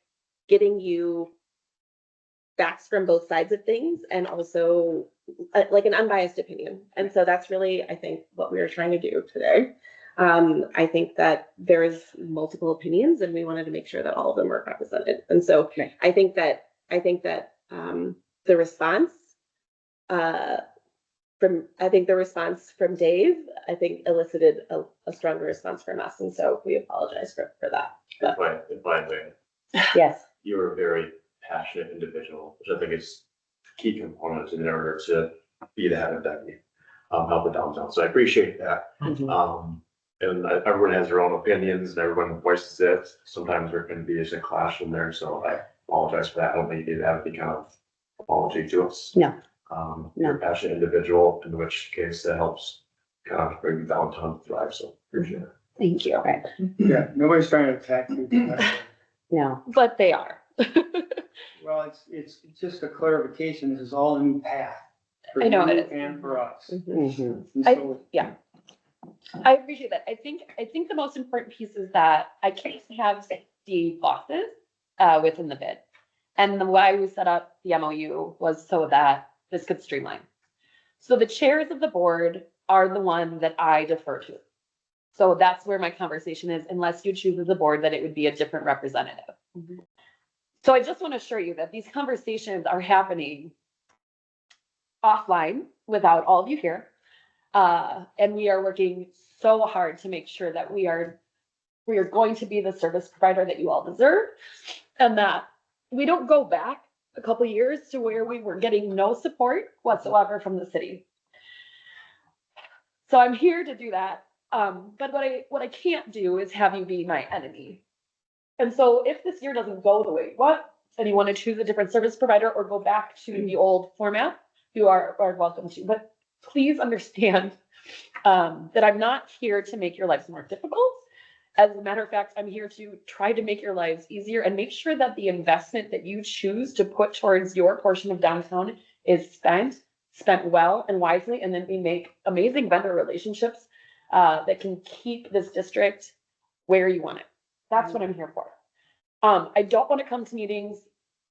getting you facts from both sides of things and also like an unbiased opinion. And so that's really, I think, what we were trying to do today. I think that there's multiple opinions and we wanted to make sure that all of them were represented. And so Right. I think that the response from Dave, I think elicited a stronger response from us. And so we apologize for that. If I may, Yes. you're a very passionate individual, which I think is a key component in order to be the head of Deputy, help the downtown. So I appreciate that. And everyone has their own opinions and everyone voices it. Sometimes there can be just a clash in there. So I apologize for that. I don't think you need to have any kind of apology to us. No. You're a passionate individual, in which case that helps kind of bring downtown to thrive. So appreciate it. Thank you. Right. Yeah, nobody's trying to attack you. No. But they are. Well, it's just a clarification. This is all a new path. For I know you it is. And for us. Mhm. And so, I appreciate that. I think the most important piece is that I can't have the bosses within the bid. And the way we set up the MOU was so that this could streamline. So the chairs of the board are the one that I defer to. So that's where my conversation is, unless you choose as a board that it would be a different representative. So I just want to assure you that these conversations are happening offline without all of you here. And we are working so hard to make sure that we are going to be the service provider that you all deserve, and that we don't go back a couple years to where we were getting no support whatsoever from the city. So I'm here to do that. But what I can't do is have you be my enemy. And so if this year doesn't go the way you want, and you want to choose a different service provider or go back to the old format, you are welcome to. But please understand that I'm not here to make your lives more difficult. As a matter of fact, I'm here to try to make your lives easier and make sure that the investment that you choose to put towards your portion of downtown is spent well and wisely, and then we make amazing vendor relationships that can keep this district where you want it. That's what I'm here for. I don't want to come to meetings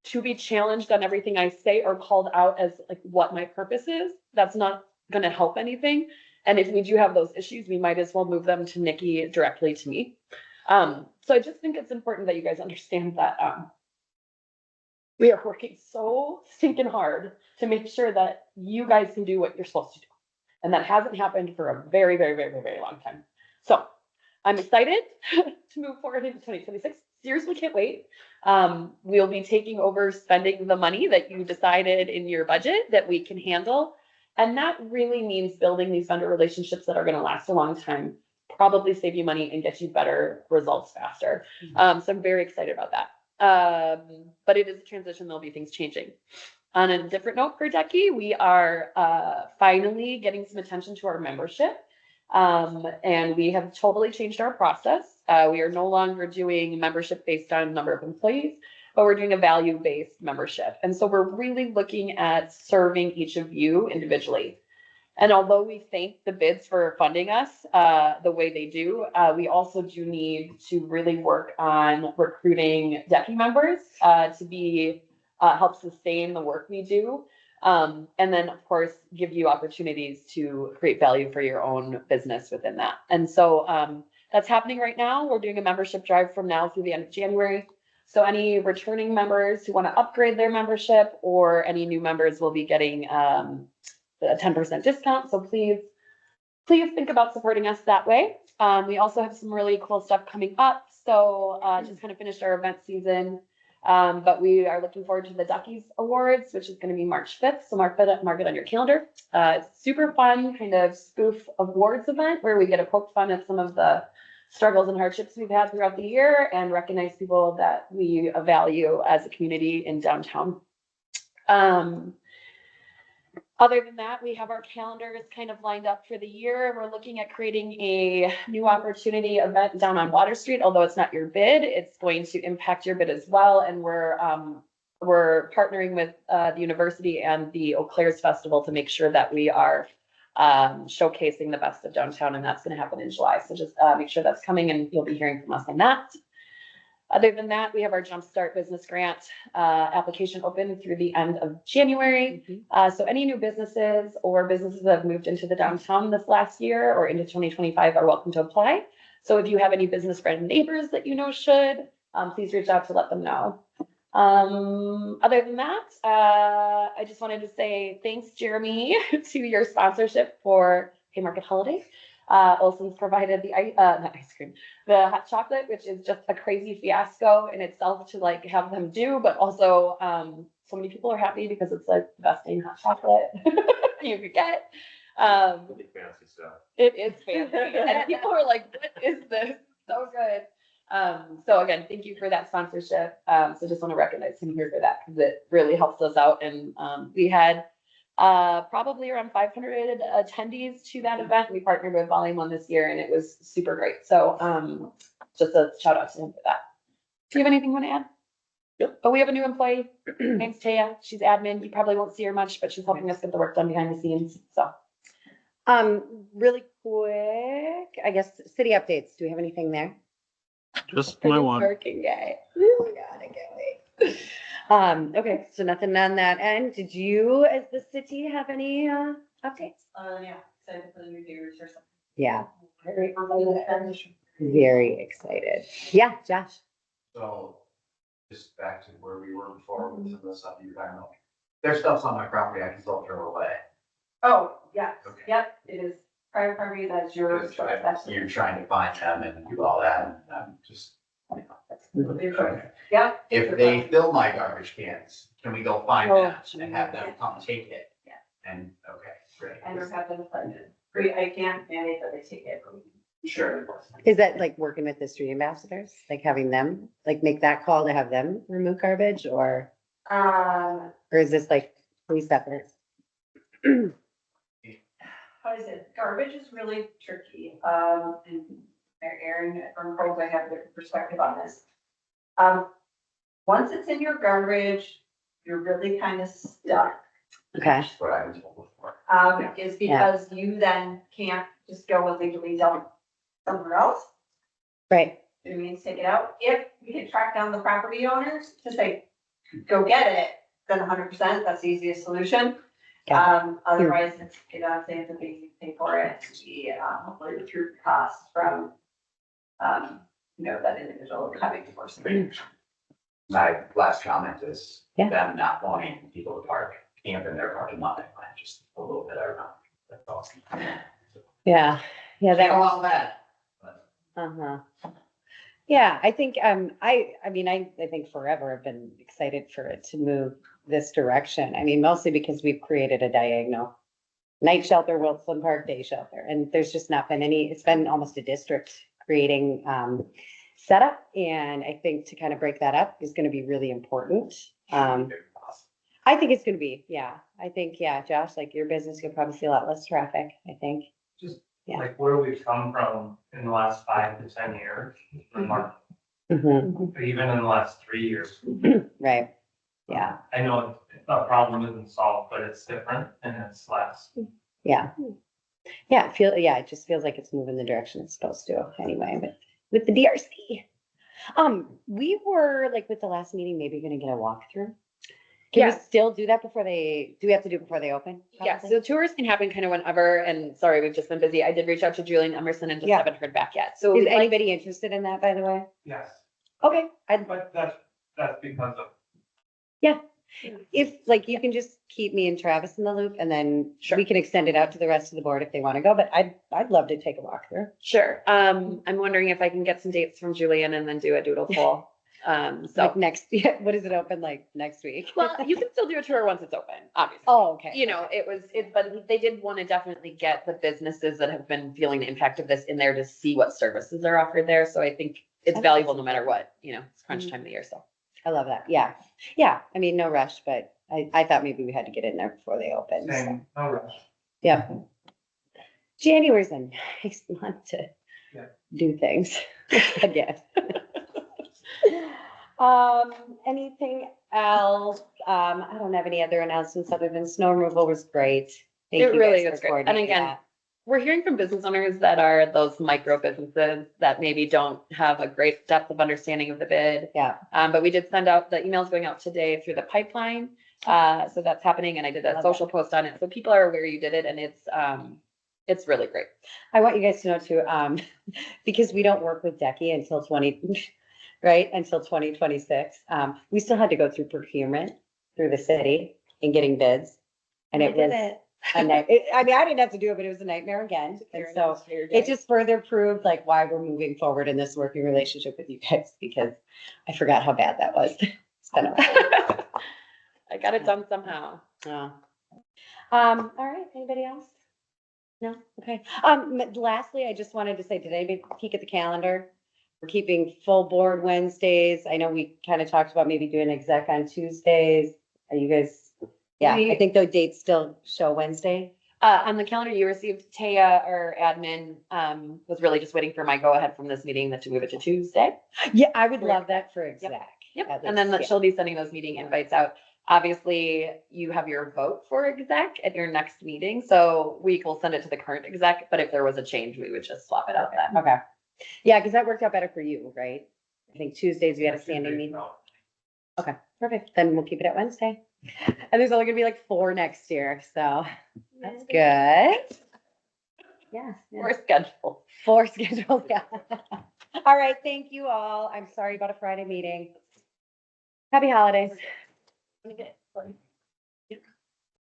to be challenged on everything I say or called out as like what my purpose is. That's not going to help anything. And if we do have those issues, we might as well move them to Nikki directly to me. So I just think it's important that you guys understand that we are working so stinking hard to make sure that you guys can do what you're supposed to do. And that hasn't happened for a very, very, very, very, very long time. So I'm excited to move forward into 2026. Seriously, can't wait. We'll be taking over spending the money that you decided in your budget that we can handle. And that really means building these vendor relationships that are going to last a long time, probably save you money and get you better results faster. So I'm very excited about that. But it is a transition. There'll be things changing. On a different note for Decky, we are finally getting some attention to our membership. And we have totally changed our process. We are no longer doing membership based on number of employees, but we're doing a value-based membership. And so we're really looking at serving each of you individually. And although we thank the bids for funding us the way they do, we also do need to really work on recruiting DECI members to be help sustain the work we do. And then, of course, give you opportunities to create value for your own business within that. And so that's happening right now. We're doing a membership drive from now through the end of January. So any returning members who want to upgrade their membership or any new members will be getting a 10% discount. So please think about supporting us that way. We also have some really cool stuff coming up. So just kind of finished our event season. But we are looking forward to the Duckies Awards, which is going to be March 5th. So mark it on your calendar. It's super fun kind of spoof awards event where we get to poke fun at some of the struggles and hardships we've had throughout the year and recognize people that we value as a community in downtown. Other than that, we have our calendars kind of lined up for the year. We're looking at creating a new opportunity event down on Water Street. Although it's not your bid, it's going to impact your bid as well. And we're partnering with the university and the Eau Claire's Festival to make sure that we are showcasing the best of downtown, and that's going to happen in July. So just make sure that's coming, and you'll be hearing from us on that. Other than that, we have our Jumpstart Business Grant application open through the end of January. So any new businesses or businesses that have moved into the downtown this last year or into 2025 are welcome to apply. So if you have any business friend neighbors that you know should, please reach out to let them know. Other than that, I just wanted to say thanks, Jeremy, to your sponsorship for Haymarket Holiday. Olson's provided the not ice cream, the hot chocolate, which is just a crazy fiasco in itself to like have them do, but also so many people are happy because it's like the best dang hot chocolate you could get. Really fancy stuff. It is fancy, and people are like, "What is this? So good." So again, thank you for that sponsorship. So just want to recognize him here for that because it really helps us out. And we had probably around 500 attendees to that event. We partnered with Volume 1 this year and it was super great. So just a shout out to him for that. Do you have anything you want to add? Yep. Oh, we have a new employee. Name's Taya. She's admin. You probably won't see her much, but she's helping us get the work done behind the scenes. So Really quick, I guess, city updates. Do we have anything there? Just my one. Parking guy. Oh my God, I can't wait. Okay, so nothing on that end. Did you, as the city, have any updates? Yeah, excited for the new years or something. Yeah, very excited. Yeah, Josh. So, just back to where we were before with some of the stuff you were talking about. There's stuff's on my property I can still throw away. Oh, yeah, Okay. yep, it is private property, that's yours. Just you're trying to find them and do all that, and I'm just. Your choice. Yeah. If they fill my garbage cans, can we go find Oh, them and have them come take it? Yeah. And, okay, great. I don't have them funded. I can't manage that they take it. Sure. Is that like working with the street ambassadors, like having them, like make that call to have them remove garbage or is this like three separate? How is it? Garbage is really tricky. And Aaron from Pros, I have a different perspective on this. Once it's in your garbage, you're really kind of stuck. Okay, That's what I was told before. Is because you then can't just go and legally dump somewhere else. right. It means take it out. If we can track down the property owners to say, go get it, then 100%, that's the easiest solution. Otherwise, it's, they have to pay for it, hopefully recoup the costs from, that individual having to force it. My last comment is Yeah. them not wanting people to camp in their parking lot, just a little bit around. That's all. Yeah, Can't that, allow that. But uh-huh. Yeah, I think, I think forever I've been excited for it to move this direction. I mean, mostly because we've created a diagonal night shelter, Wilson Park, day shelter, and there's just not been any, it's been almost a district creating, setup. And I think to kind of break that up is going to be really important. I think it's going to be, I think, Josh, like your business, you'll probably see a lot less traffic, I think. Yeah. Like where we've come from in the last 5 to 10 years, remarkable. Mhm. But even in the last 3 years. Right, yeah. I know a problem isn't solved, but it's different and it's less. Yeah. Yeah, it just feels like it's moving the direction it's supposed to anyway, but with the DRC. We were like with the last meeting, maybe gonna get a walkthrough. Can we Yeah. still do that do we have to do it before they open? Yeah, probably? so tours can happen kind of whenever, and sorry, we've just been busy. I did reach out to Julian Emerson and just Yeah. haven't heard back yet. So Is we'd like- anybody interested in that, by the way? Yes, Okay, but that's because of, if, like, you can just keep me and Travis in the loop and then Sure. we can extend it out to the rest of the board if they want to go, but I'd love to take a walk through. Sure. I'm wondering if I can get some dates from Julian and then do a doodle poll. So, Like next, yeah, what is it open like next week? well, you can still do a tour once it's open, obviously. Oh, okay. You know, but they did want to definitely get the businesses that have been feeling the impact of this in there to see what services are offered there. So I think it's think valuable that's no matter what, you know, it's crunch Mhm. time of the year, so. I love that. Yeah. Yeah. I mean, no rush, but I thought maybe we had to get in there before they open. so. same, no rush. Yeah. January's a nice month to Yeah. do things again. Anything else? I don't have any other announcements other than snow removal was great. Thank It you really guys was for great. And coordinating again, that. we're hearing from business owners that are those micro businesses that maybe don't have a great depth of understanding of the bid. Yeah. But we did send out the emails going out today through the pipeline. So that's happening and I did a Love social post on it. So people are aware you did it and it's really great. I want you guys to know too, because we don't work with Decky until until 2026. We still had to go through procurement through the city and getting bids. And it was a night, I mean, I didn't have to do it, but it was a nightmare again. And so it just further proved like why we're moving forward in this working relationship with you guys, because I forgot how bad that was. It's been a while. I got it done somehow. Oh. All right, anybody else? No? Okay. Lastly, I just wanted to say, did anybody peek at the calendar? We're keeping full board Wednesdays. I know we kind of talked about maybe doing exec on Tuesdays. Are you guys? Yeah, I think the dates still show Wednesday. On the calendar you received, Taya, our admin, was really just waiting for my go-ahead from this meeting that to move it to Tuesday. Yeah, I would love that for exec. Yep, at and then least, yeah. she'll be sending those meeting invites out. Obviously, you have your vote for exec at your next meeting, so we will send it to the current exec, but if there was a change, we would just swap it out then. Okay. Yeah, because that worked out better for you, right? I think Tuesdays we had a standing meeting. Okay, perfect. Then we'll keep it at Wednesday. And there's only gonna be like 4 next year, so that's good. Yeah. Or schedule. 4 scheduled, yeah. All right, thank you all. I'm sorry about a Friday meeting. Happy holidays.